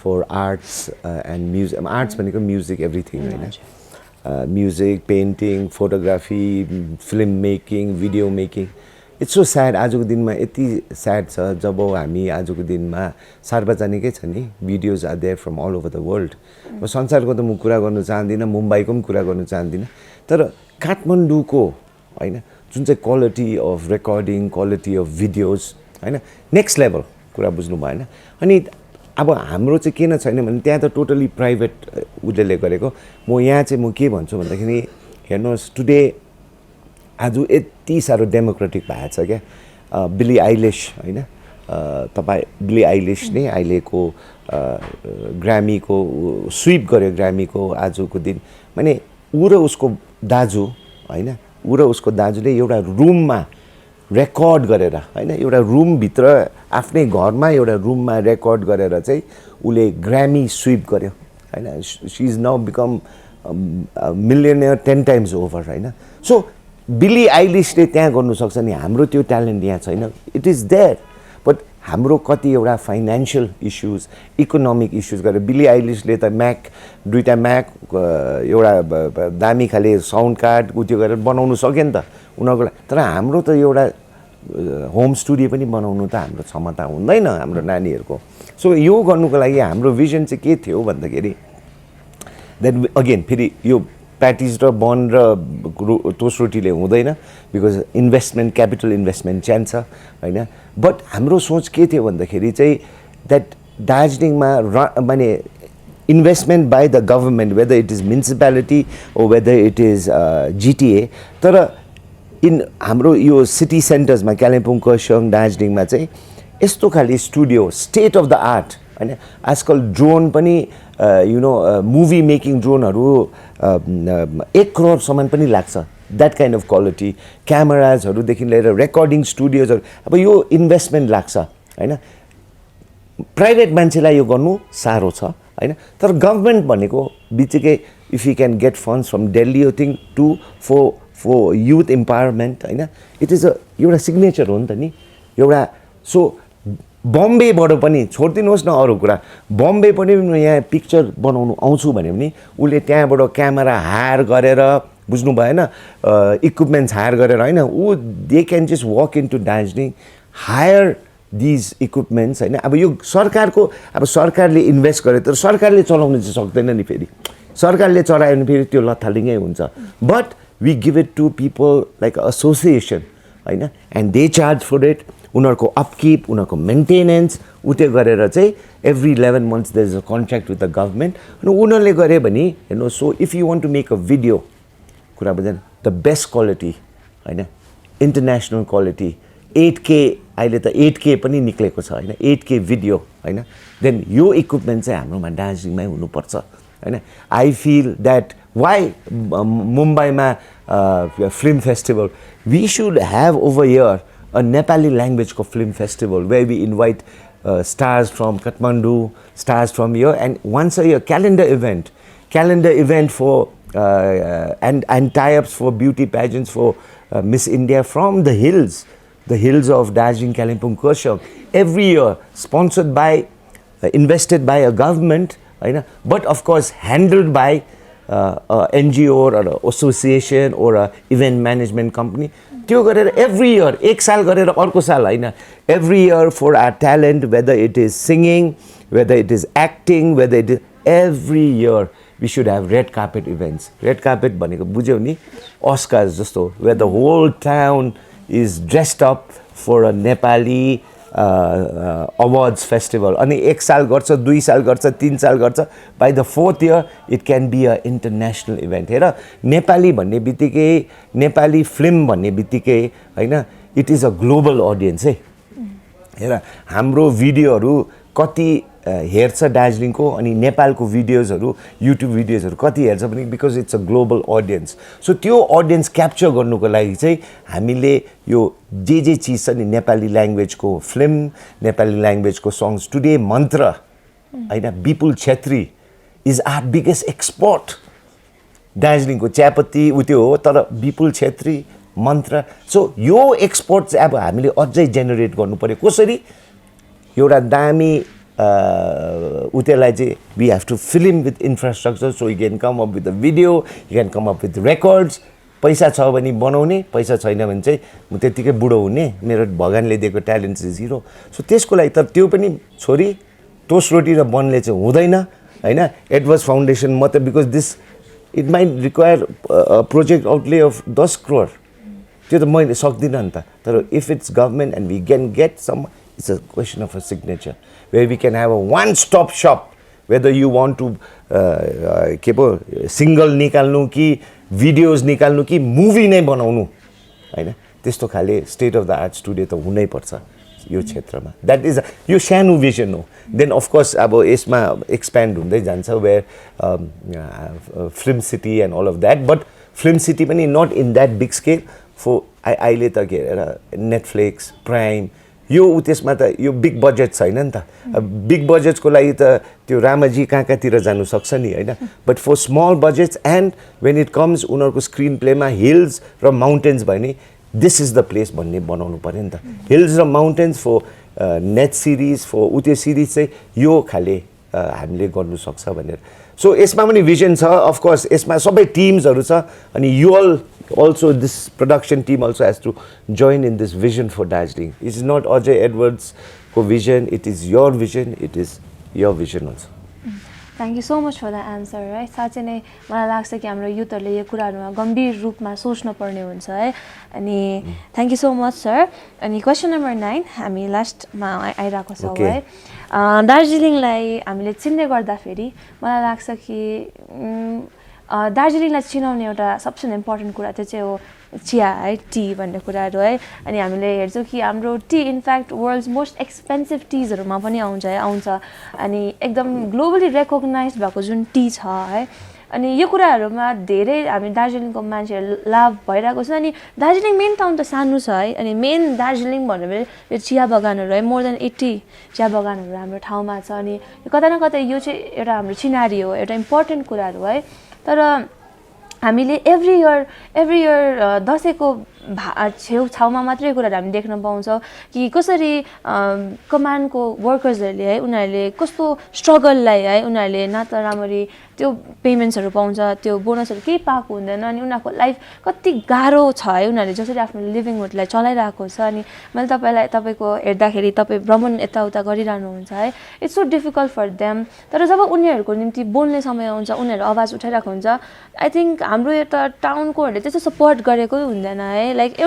for arts and music. Arts भनेको म्युजिक एभ्रिथिङ होइन, music, painting, photography, film making, video making. It's so sad. आजको दिनमा यति स्याड छ जब हामी आजको दिनमा सार्वजनिकै छ नि, videos are there from all over the world. म संसारको त म कुरा गर्नु चाहदिनँ, मुम्बईको पनि कुरा गर्नु चाहदिनँ, तर काठमाडौँको होइन जुन चाहिँ quality of recording, quality of videos होइन नेक्स्ट लेभल कुरा बुझ्नु भएन। अनि अब हाम्रो चाहिँ किन छैन भने त्यहाँ त टोटली प्राइभेट उसले गरेको। म यहाँ चाहिँ म के भन्छु भन्दाखेरि हेर्नुहोस्, टुडे आज यति साह्रो डेमोक्रेटिक भएको छ क्या। बिली आइलिस होइन, तपाईँ बिली आइलिस नै अहिलेको ग्रामीको स्विप गर्यो ग्रामीको आजको दिन। माने ऊ र उसको दाजु होइन, ऊ र उसको दाजुले एउटा रुममा रेकर्ड गरेर होइन, एउटा रुमभित्र आफ्नै घरमा एउटा रुममा रेकर्ड गरेर चाहिँ उसले ग्रामी स्विप गर्यो होइन। She is now become millionaire 10 times over होइन। सो बिली आइलिसले त्यहाँ गर्नु सक्छ नि, हाम्रो त्यो ट्यालेन्ट यहाँ छैन। इट इज देयर, बट हाम्रो कति एउटा फाइनेन्सियल इस्युज, इकोनोमिक इस्युज गरेर बिली आइलिसले त दुईवटा म्याक एउटा दामी खाले साउन्ड कार्ड उत्यो गरेर बनाउनु सक्यो नि त उनीहरूको लागि। तर हाम्रो त एउटा होम स्टुडियो पनि बनाउनु त हाम्रो क्षमता हुँदैन हाम्रो नानीहरूको। सो यो गर्नुको लागि हाम्रो भिजन चाहिँ के थियो भन्दाखेरि देन अगेन फेरि यो प्याटिज र बन र टोस्ट रोटीले हुँदैन, बिकज इन्भेस्टमेन्ट, क्यापिटल इन्भेस्टमेन्ट चाहिन्छ होइन। बट हाम्रो सोच के थियो भन्दाखेरि चाहिँ द्याट दार्जिलिङमा माने investment by the government, whether it is municipality or whether it is GTA. तर हाम्रो यो सिटी सेन्टर्समा कालिम्पोङ, खरसाङ, दार्जिलिङमा चाहिँ यस्तो खाले studio state of the art होइन। आजकल ड्रोन पनि मुभी मेकिङ ड्रोनहरू 1 करोडसम्म पनि लाग्छ, द्याट काइन्ड अफ क्वालिटी क्यामेराजहरूदेखि लिएर रेकर्डिङ स्टुडियोजहरू। अब यो इन्भेस्टमेन्ट लाग्छ होइन। प्राइभेट मान्छेलाई यो गर्नु साह्रो छ होइन। तर गभर्मेन्ट भनेको बित्तिकै if you can get funds from Delhi thing to for youth empowerment होइन, इट इज एउटा सिग्नेचर हो नि त नि, एउटा सो बम्बेबाट पनि छोडिदिनुहोस् न अरू कुरा बम्बे पनि यहाँ पिक्चर बनाउनु आउँछु भने पनि उसले त्यहाँबाट क्यामेरा हायर गरेर बुझ्नु भएन इक्विपमेन्ट्स हायर गरेर होइन ऊ they can just walk in to Darjeeling hire these equipments होइन अब यो सरकारको अब सरकारले इन्भेस्ट गरे तर सरकारले चलाउनु चाहिँ सक्दैन नि फेरि सरकारले चलायो भने फेरि त्यो लथालिङै हुन्छ but we give it to people like association होइन and they charge for it उनीहरूको अपकिप उनीहरूको मेन्टेनेन्स उते गरेर चाहिँ every 11 months there is a contract with the government अनि उनीहरूले गरे भने हेर्नु so if you want to make a video कुरा बुझेन द बेस्ट क्वालिटी होइन इन्टरनेसनल क्वालिटी 8K अहिले त 8K पनि निक्लेको छ होइन 8K भिडियो होइन देन यो इक्विपमेन्ट चाहिँ हाम्रोमा दार्जिलिङमै हुनुपर्छ होइन आई फिल द्याट वाइ मुम्बईमा film festival we should have over here a Nepali language film festival where we invite stars from Kathmandu, stars from here, and once a year calendar event for and tie-ups for beauty pageants for Miss India from the hills of Darjeeling, Kalimpong, Kursham, every year sponsored by, invested by a government, but of course handled by a NGO or an association or a event management company. त्यो गरेर every year एक साल गरेर अर्को साल होइन every year for our talent whether it is singing whether it is acting whether it is every year we should have red carpet events red carpet भनेको बुझ्यौ नि अस्कार्स जस्तो where the whole town is dressed up for a Nepali awards festival अनि एक साल गर्छ 2 साल गर्छ 3 साल गर्छ by the 4th year it can be a international event हेर नेपाली भन्ने बित्तिकै नेपाली फिल्म भन्ने बित्तिकै होइन it is a global audience है हेर हाम्रो भिडियोहरू कति हेर्छ दार्जिलिङको अनि नेपालको भिडियोजहरू युट्युब भिडियोजहरू कति हेर्छ भने because it's a global audience so त्यो अडियन्स क्याप्चर गर्नुको लागि चाहिँ हामीले यो जे चिज छ नि नेपाली ल्याङ्ग्वेजको फिल्म नेपाली ल्याङ्ग्वेजको सङ्ग्स टुडे मन्त्र होइन Vipul Chhetri is our biggest export दार्जिलिङको चियापत्ती उ त्यो हो तर विपुल छेत्री मन्त्र सो यो एक्सपोर्ट चाहिँ अब हामीले अझै जेनेरेट गर्नु पऱ्यो कसरी एउटा दामी त्यसलाई चाहिँ we have to film with infrastructure so you can come up with a video you can come up with records पैसा छ भने बनाउने पैसा छैन भने चाहिँ म त्यत्तिकै बुढो हुने मेरो भगवानले दिएको ट्यालेन्ट चाहिँ जिरो सो त्यसको लागि त त्यो पनि छोरी टोस्ट रोटी र बनले चाहिँ हुँदैन होइन एडवर्स फाउन्डेसन म त because this it might require project outlay of 10 crore त्यो त मैले सक्दिनँ नि त तर if it's government and we can get some it's a question of a signature where we can have a one-stop shop whether you want to के पो single निकाल्नु कि भिडियोज निकाल्नु कि मुभी नै बनाउनु होइन त्यस्तो खाले state of the art studio त हुनैपर्छ यो क्षेत्रमा द्याट इज यो सानो भिजन हो देन अफकोर्स अब यसमा एक्सप्यान्ड हुँदै जान्छ where film city and all of that but film city पनि not in that big scale for अहिले त के अरे नेटफ्लिक्स प्राइम यो त्यसमा त यो बिग बजेट छैन नि त बिग बजेटको लागि त त्यो रामाजी कहाँतिर जानु सक्छ नि होइन but for small budgets and when it comes उनीहरूको स्क्रिन प्लेमा हिल्स र माउन्टेन्स भयो भने दिस इज द प्लेस भन्ने बनाउनु पऱ्यो नि त हिल्स र mountains for net series for त्यो सिरिज चाहिँ यो खाले हामीले गर्नु सक्छ भनेर सो यसमा पनि भिजन छ अफकोर्स यसमा सबै टिम्सहरू छ अनि you all also this production team also has to join in this vision for Darjeeling. It is not Ajoy Edwards' vision, it is your vision, it is your vision also. Thank you so much for the answer. है साँच्चै नै मलाई लाग्छ कि हाम्रो युथहरूले यो कुराहरूमा गम्भीर रूपमा सोच्न पर्ने हुन्छ है अनि thank you so much sir अनि क्वेसन नम्बर 9 हामी लास्टमा आइरहेको छौँ है दार्जिलिङलाई हामीले चिन्ने गर्दाखेरि मलाई लाग्छ कि दार्जिलिङलाई चिनाउने एउटा सबसे इम्पोर्टेन्ट कुरा चाहिँ हो चिया है टी भन्ने कुराहरू है अनि हामीले हेर्छौँ कि हाम्रो tea in fact world's most expensive टिजहरूमा पनि आउँछ अनि एकदम ग्लोबली रेकग्नाइज भएको जुन टी छ है अनि यो कुराहरूमा धेरै हामी दार्जिलिङको मान्छेहरू लाभ भइरहेको छ अनि दार्जिलिङ मेन टाउन त सानो छ है अनि मेन दार्जिलिङ भन्यो यो चिया बगानहरू है मोर देन 80 चिया बगानहरू हाम्रो ठाउँमा छ अनि कतै न कतै यो चाहिँ एउटा हाम्रो चिनारी हो एउटा इम्पोर्टेन्ट कुराहरू है तर हामीले एभ्री इयर दसैँको छेउछाउमा मात्रै कुराहरू हामी देख्न पाउँछौँ कि कसरी कमानको वर्कर्सहरूले है उनीहरूले कस्तो स्ट्रगललाई है उनीहरूले न त राम्ररी त्यो पेमेन्ट्सहरू पाउँछ त्यो बोनसहरू केही पाएको हुँदैन अनि उनीहरूको लाइफ कति गाह्रो छ है उनीहरूले जसरी आफ्नो लिभिङहुडलाई चलाइरहेको छ अनि मैले तपाईँको हेर्दाखेरि तपाईँ भ्रमण यताउता गरिरहनुहुन्छ है it's so difficult for them तर जब उनीहरूको निम्ति बोल्ने समय आउँछ उनीहरू आवाज उठाइरहेको हुन्छ आई थिङ्क हाम्रो यता टाउनकोहरूले त्यस्तो सपोर्ट गरेकै हुँदैन है लाइक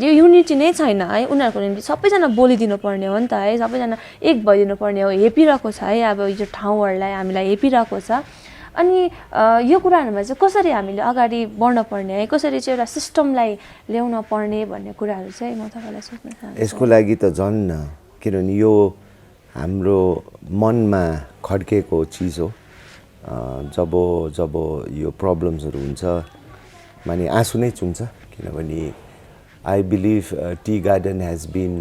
यो युनिटी नै छैन है उनीहरूको निम्ति सबैजना बोलिदिनु पर्ने हो नि त है सबैजना एक भइदिनु पर्ने हो हेपिरहेको छ है अब यो ठाउँहरूलाई हामीलाई हेपिरहेको छ अनि यो कुराहरूमा चाहिँ कसरी हामीले अगाडि बढ्न पर्ने है कसरी चाहिँ एउटा सिस्टमलाई ल्याउन पर्ने भन्ने कुराहरू चाहिँ म तपाईँलाई सोध्न चाहन्छु यसको लागि त झन् किनभने यो हाम्रो मनमा खड्केको चिज हो जब यो प्रब्लम्सहरू हुन्छ माने आँसु नै चुन्छ किनभने I believe tea garden has been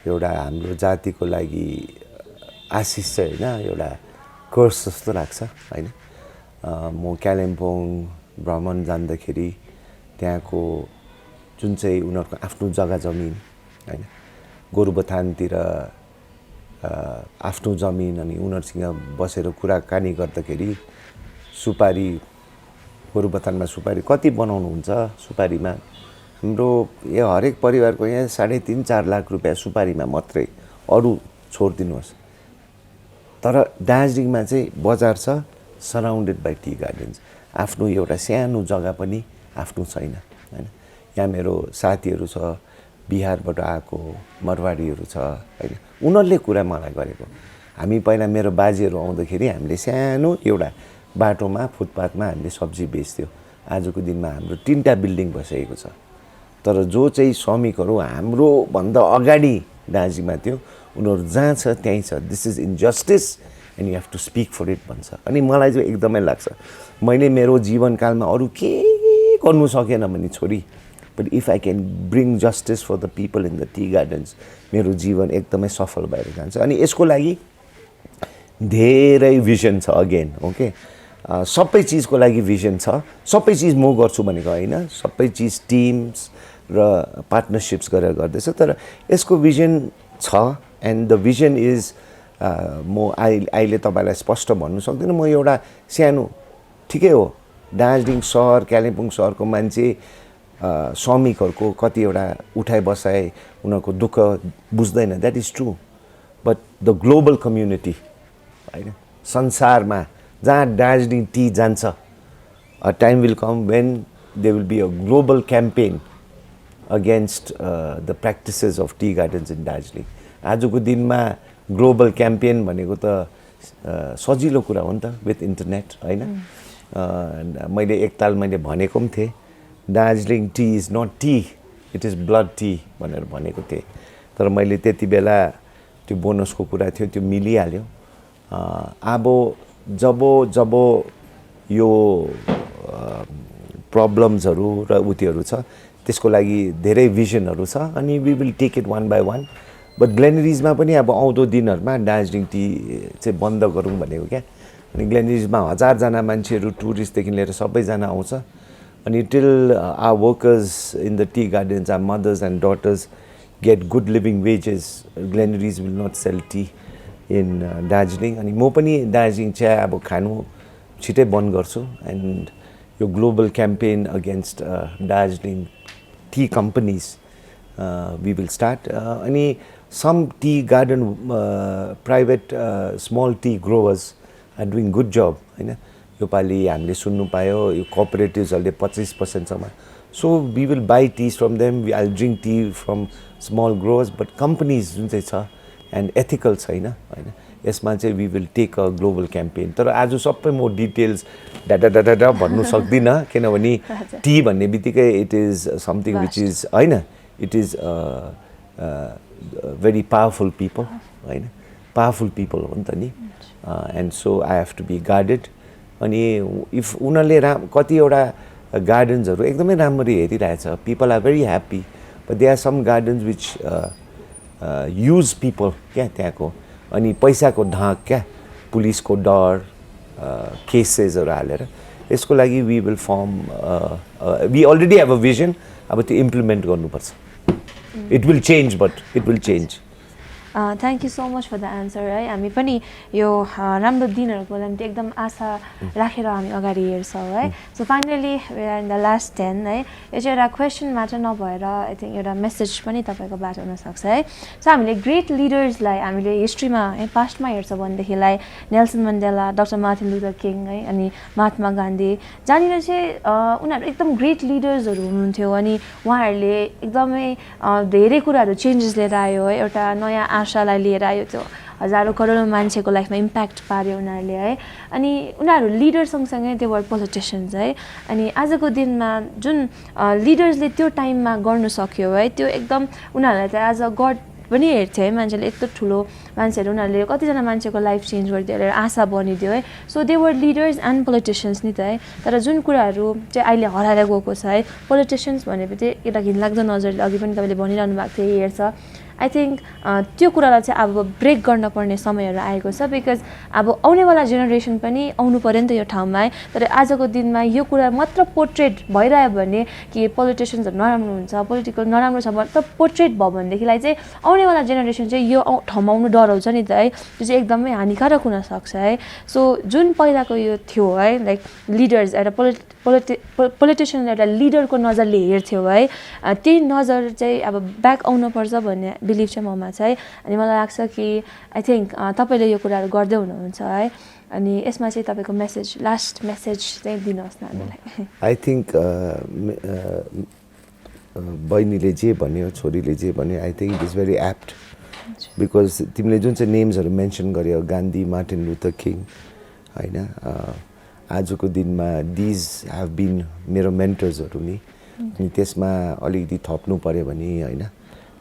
एउटा हाम्रो जातिको लागि आशिष चाहिँ होइन एउटा कोर्स जस्तो लाग्छ होइन म कालिम्पोङ भ्रमण जाँदाखेरि त्यहाँको जुन चाहिँ उनीहरूको आफ्नो जग्गा जमिन होइन गोरुबथानतिर आफ्नो जमिन अनि उनीहरूसँग बसेर कुराकानी गर्दाखेरि सुपारी गोरुबथानमा सुपारी कति बनाउनुहुन्छ सुपारीमा हाम्रो यो हरेक परिवारको यहाँ 3.5-4 लाख रुपियाँ सुपारीमा मात्रै अरू छोडिदिनुहोस् तर दार्जिलिङमा चाहिँ बजार छ सराउन्डेड बाई टी गार्डन्स आफ्नो एउटा सानो जग्गा पनि आफ्नो छैन हैन यहाँ मेरो साथीहरू छ बिहारबाट आएको मरवाडीहरू छ हैन उनीहरूले कुरा मलाई गरेको हामी पहिला मेरो बाजेहरू आउँदाखेरि हामीले सानो एउटा बाटोमा फुटपाथमा हामीले सब्जी बेच्थ्यौँ आजको दिनमा हाम्रो 3टा बिल्डिङ बसेको छ तर जो चाहिँ श्रमिकहरू हाम्रो भन्दा अगाडि दार्जिलिङमा थियो उनीहरू जहाँ छ त्यहीँ छ this is injustice and you have to speak for it भन्छ अनि मलाई चाहिँ एकदमै लाग्छ मैले मेरो जीवनकालमा अरू के गर्नु सकेन भने छोरी but if I can bring justice for the people in the tea gardens मेरो जीवन एकदमै सफल भएर जान्छ अनि यसको लागि धेरै भिजन छ अगेन ओके सबै चिजको लागि भिजन छ सबै चिज म गर्छु भनेको होइन सबै चिज टिम्स र पार्टनरसिप्स गरेर गर्दैछ तर यसको भिजन छ एन्ड द भिजन इज म अहिले तपाईँलाई स्पष्ट भन्नु सक्दिनँ म एउटा सानो ठिकै हो दार्जिलिङ सहर कालिम्पोङ सहरको मान्छे श्रमिकहरूको कतिवटा उठाइ बसाइ उनीहरूको दुःख बुझ्दैन that is true but the global community होइन संसारमा जहाँ दार्जिलिङ टी जान्छ a time will come when they will be a global campaign against the practices of tea gardens in Darjeeling आजको दिनमा ग्लोबल क्याम्पेन भनेको त सजिलो कुरा हो नि त विथ इन्टरनेट होइन मैले एकताल मैले भनेको पनि थिएँ Darjeeling tea is not tea it is blood tea भनेर भनेको थिएँ तर मैले त्यति बेला त्यो बोनसको कुरा थियो त्यो मिलिहाल्यो अब जब यो प्रब्लम्सहरू र उत्योहरू छ त्यसको लागि धेरै भिजनहरू छ अनि we will take it one by one but ग्लेनरिजमा पनि अब आउँदो दिनहरूमा दार्जिलिङ टी चाहिँ बन्द गरौँ भनेको क्या अनि ग्लेनरिजमा 1000जना मान्छेहरू टुरिस्टदेखि लिएर सबैजना आउँछ अनि till our workers in the tea gardens our mothers and daughters get good living wages Glenridge will not sell tea in Darjeeling अनि म पनि दार्जिलिङ चिया अब खानु छिटै बन्द गर्छु एन्ड यो global campaign against Darjeeling tea companies we will start अनि some tea garden private small tea growers are doing good job हैन यो पालि हामीले सुन्नु पायो यो कोअपरेटिभ्सहरुले 25% सम्म so we will buy teas from them I'll drink tea from small growers but companies जुन चाहिँ छ and ethical छैन हैन यसमा चाहिँ we will take a global campaign तर आज सबै म डिटेल्स डाडा भन्नु सक्दिन किनभने टी भन्ने बित्तिकै it is something which is हैन it is very powerful people right powerful people हो नि त नि and so I have to be guarded अनि if उनीहरूले कतिवटा गार्डन्सहरू एकदमै राम्ररी हेरिरहेछ people are very happy but there are some gardens which use people क्या त्यहाँको अनि पैसाको ढाक क्या पुलिसको डर केसेसहरू हालेर यसको लागि we will form we already have a vision अब त्यो इम्प्लिमेन्ट गर्नुपर्छ it will change but it will change thank you so much for the answer है हामी पनि यो राम्रो दिनहरूको लागि एकदम आशा राखेर हामी अगाडि हेर्छौँ है so finally we are in the last 10 है यो चाहिँ एउटा क्वेसन मात्र नभएर आई थिङ्क एउटा मेसेज पनि तपाईँकोबाट हुनसक्छ है सो हामीले ग्रेट लिडर्सलाई हामीले हिस्ट्रीमा है पास्टमा हेर्छौँ भनेदेखिलाई Nelson Mandela doctor Martin Luther king है अनि महात्मा गान्धी जहाँनिर चाहिँ उनीहरू एकदम ग्रेट लिडर्सहरू हुनुहुन्थ्यो अनि उहाँहरूले एकदमै धेरै कुराहरू चेन्जेस लिएर आयो है एउटा नयाँ आशालाई लिएर आयो त्यो हजारौँ करोडौँ मान्छेको लाइफमा इम्प्याक्ट पार्यो उनीहरूले है अनि उनीहरू लिडर सँगसँगै त्यो वर पोलिटिसियन्स है अनि आजको दिनमा जुन लिडर्सले त्यो टाइममा गर्नु सक्यो है त्यो एकदम उनीहरूलाई त एज अ गड पनि हेर्थ्यो है मान्छेले यत्रो ठुलो मान्छेहरू उनीहरूले कतिजना मान्छेको लाइफ चेन्ज गरिदियो एउटा आशा बनिदियो है so they were leaders and politicians नि त है तर जुन कुराहरू चाहिँ अहिले हराएर गएको छ है पोलिटिसियन्स भनेपछि एउटा घिनलाग्दो नजरले अघि पनि तपाईँले भनिरहनु भएको थियो हेर्छ आई थिङ्क त्यो कुरालाई चाहिँ अब ब्रेक गर्न पर्ने समयहरू आएको छ बिकज अब आउनेवाला जेनेरेसन पनि आउनु पऱ्यो नि त यो ठाउँमा है तर आजको दिनमा यो कुरा मात्र पोर्ट्रेट भइरह्यो भने कि पोलिटिसियन्सहरू नराम्रो हुन्छ पोलिटिकल नराम्रो छ मात्र पोर्ट्रेट भयो भनेदेखिलाई चाहिँ आउनेवाला जेनेरेसन चाहिँ यो ठाउँमा आउनु डराउँछ नि त है त्यो चाहिँ एकदमै हानिकारक हुनसक्छ है सो जुन पहिलाको यो थियो है लाइक लिडर्स एउटा पोलिटिसियन एउटा लिडरको नजरले हेर्थ्यो है त्यही नजर चाहिँ अब ब्याक आउनुपर्छ भन्ने बिलिभ चाहिँ ममा छ है अनि मलाई लाग्छ कि आई थिङ्क तपाईँले यो कुराहरू गर्दै हुनुहुन्छ है अनि यसमा चाहिँ तपाईँको मेसेज लास्ट मेसेज चाहिँ दिनुहोस् न हामीलाई आई थिङ्क बहिनीले जे भन्यो छोरीले जे भन्यो I think it is very apt because तिमीले जुन चाहिँ नेम्सहरू मेन्सन गर्यो गान्धी मार्टिन लुथर किङ होइन आजको दिनमा दिज हेभ बिन मेरो मेन्टर्सहरू नि अनि त्यसमा अलिकति थप्नु पऱ्यो भने होइन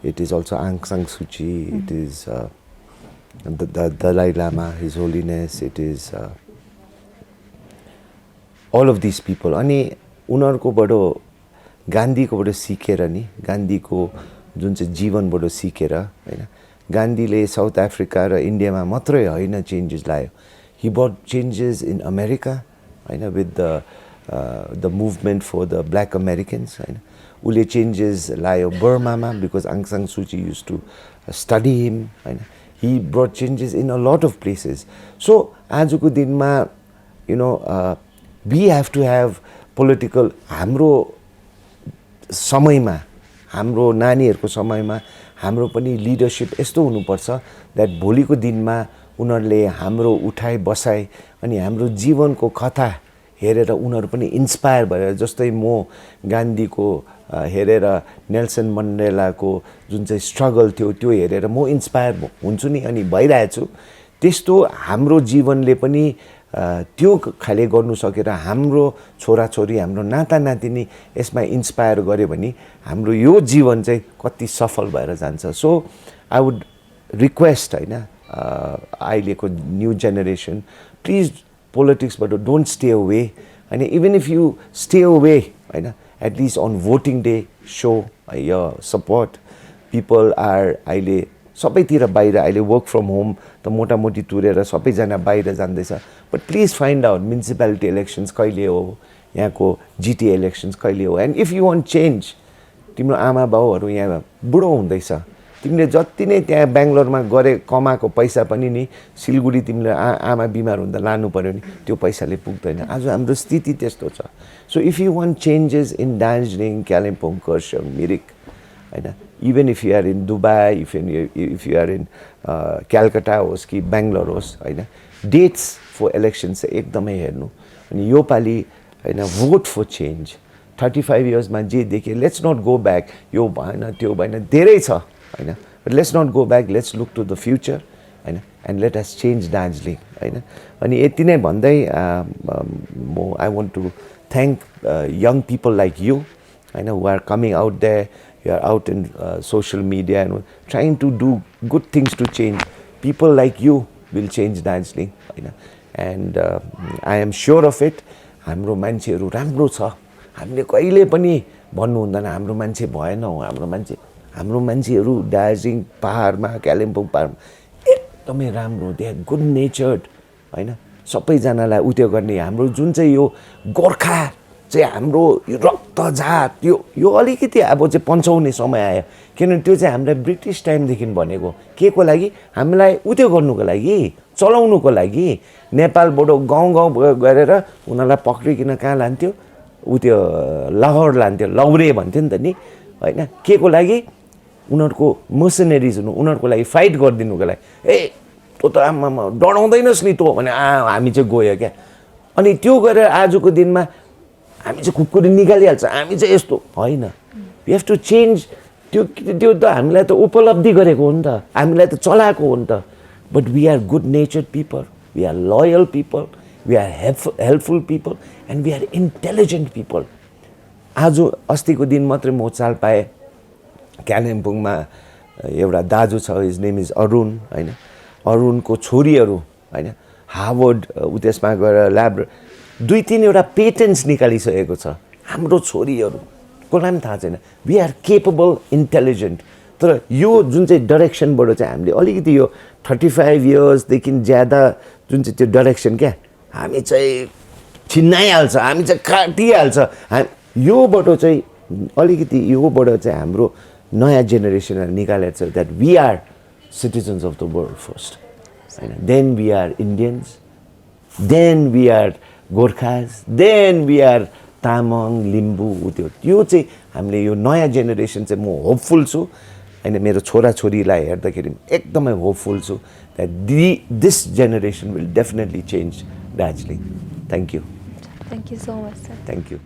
it is also Aung San Suu Kyi, it is the Dalai Lama, His Holiness, it is all of these people. अनि उनीहरूकोबाट गान्धीकोबाट सिकेर नि गान्धीको जुन चाहिँ जीवनबाट सिकेर होइन गान्धीले साउथ अफ्रिका र इन्डियामा मात्रै होइन चेन्जेस ल्यायो he brought changes in America होइन with the movement for the black Americans होइन उसले चेन्जेस ल्यायो बर्मामा because Aung San Suu Kyi use to study him होइन he brought changes in a lot of places so आजको दिनमा you know we have to have political हाम्रो समयमा हाम्रो नानीहरूको समयमा हाम्रो पनि लिडरसिप यस्तो हुनुपर्छ द्याट भोलिको दिनमा उनीहरूले हाम्रो उठाइ बसाइ अनि हाम्रो जीवनको कथा हेरेर उनीहरू पनि इन्सपायर भएर जस्तै म गान्धीको हेरेर नेल्सन मण्डेलाको जुन चाहिँ स्ट्रगल थियो त्यो हेरेर म इन्सपायर हुन्छु नि अनि भइरहेछु त्यस्तो हाम्रो जीवनले पनि त्यो खाले गर्नु सकेर हाम्रो छोराछोरी हाम्रो नाता नातिनी यसमा इन्सपायर गर्यो भने हाम्रो यो जीवन चाहिँ कति सफल भएर जान्छ सो आई वुड रिक्वेस्ट होइन अहिलेको न्यू जेनेरेसन प्लिज पोलिटिक्सबाट डोन्ट स्टे अवे होइन even if you stay away होइन at least on voting day show your support people are अहिले सबैतिर बाहिर अहिले वर्क फ्रम होम त मोटामोटी तुरेर सबैजना बाहिर जाँदैछ but please find out municipality elections कहिले हो यहाँको जिटी इलेक्सन्स कहिले हो and if you want change तिम्रो आमा बाउहरू यहाँ बुढो हुँदैछ तिमीले जति नै त्यहाँ बेङ्गलोरमा गरे कमाएको पैसा पनि नि सिलगढी तिमीले आमा बिमार हुँदा लानु पऱ्यो नि त्यो पैसाले पुग्दैन आज हाम्रो स्थिति त्यस्तो छ so if you want changes in Darjeeling Kalimpong Kurseong Mirik होइन even if you are in Dubai if you are in Calcutta होस् कि बेङ्गलोर होस् होइन डेट्स फर इलेक्सन चाहिँ एकदमै हेर्नु अनि योपालि होइन भोट फर चेन्ज 35 इयर्समा जे देखेँ लेट्स नट गो ब्याक यो भएन त्यो भएन धेरै छ होइन but let's not go back let's look to the future होइन and let us change Darjeeling होइन अनि यति नै भन्दै म I want to thank young people like you होइन who are coming out there you are out in social media and trying to do good things to change people like you will change Darjeeling होइन and I am sure of it हाम्रो मान्छेहरू राम्रो छ हामीले कहिले पनि भन्नु हुँदैन हाम्रो मान्छे भएन हो हाम्रो मान्छेहरू दार्जिलिङ पहाडमा कालिम्पोङ पहाडमा एकदमै राम्रो दे आर गुड नेचर्ड होइन सबैजनालाई उत्यो गर्ने हाम्रो जुन चाहिँ यो गोर्खा चाहिँ हाम्रो यो रक्त जात यो अलिकति अब चाहिँ पन्छाउने समय आयो किनभने त्यो चाहिँ हामीलाई ब्रिटिस टाइमदेखि भनेको के को लागि हामीलाई उत्यो गर्नुको लागि चलाउनुको लागि नेपालबाट गाउँ गाउँ गरेर उनीहरूलाई पक्रिकन कहाँ लान्थ्यो उत्यो लाहौर लान्थ्यो लौरे भन्थ्यो नि त नि होइन के को लागि उनीहरूको मर्सनरिज हुनु उनीहरूको लागि फाइट गरिदिनुको लागि तँ त आमामा डराउँदैनस् नि तँ भने हामी चाहिँ गयो क्या अनि त्यो गरेर आजको दिनमा हामी चाहिँ खुकुरी निकालिहाल्छ हामी चाहिँ यस्तो होइन वी हेभ टु चेन्ज त्यो त हामीलाई त उपलब्धि गरेको हो नि त हामीलाई त चलाएको हो नि त but we are good natured people we are loyal people we are helpful people and we are intelligent people आज अस्तिको दिन मात्रै म चाल पाएँ कालिम्पोङमा एउटा दाजु छ हिज नेम इज अरुण होइन अरुणको छोरीहरू होइन हार्वर्ड त्यसमा गएर ल्याब 2-3 पेटेन्ट्स निकालिसकेको छ हाम्रो छोरीहरूको पनि थाहा छैन वी आर केपेबल इन्टेलिजेन्ट तर यो जुन चाहिँ डाइरेक्सनबाट चाहिँ हामीले अलिकति यो 35 इयर्सदेखि ज्यादा जुन चाहिँ त्यो डाइरेक्सन क्या हामी चाहिँ छिन्नाइहाल्छ हामी चाहिँ काटिहाल्छ योबाट चाहिँ अलिकति योबाट चाहिँ हाम्रो नयाँ जेनेरेसनहरू निकालेको छ that we are citizens of the world first होइन then we are Indians then we are Gorkhas then we are Tamang Limbu त्यो चाहिँ हामीले यो नयाँ जेनेरेसन चाहिँ म होपफुल छु होइन मेरो छोराछोरीलाई हेर्दाखेरि एकदमै होपफुल छु that this generation will definitely change Darjeeling thank you so much sir thank you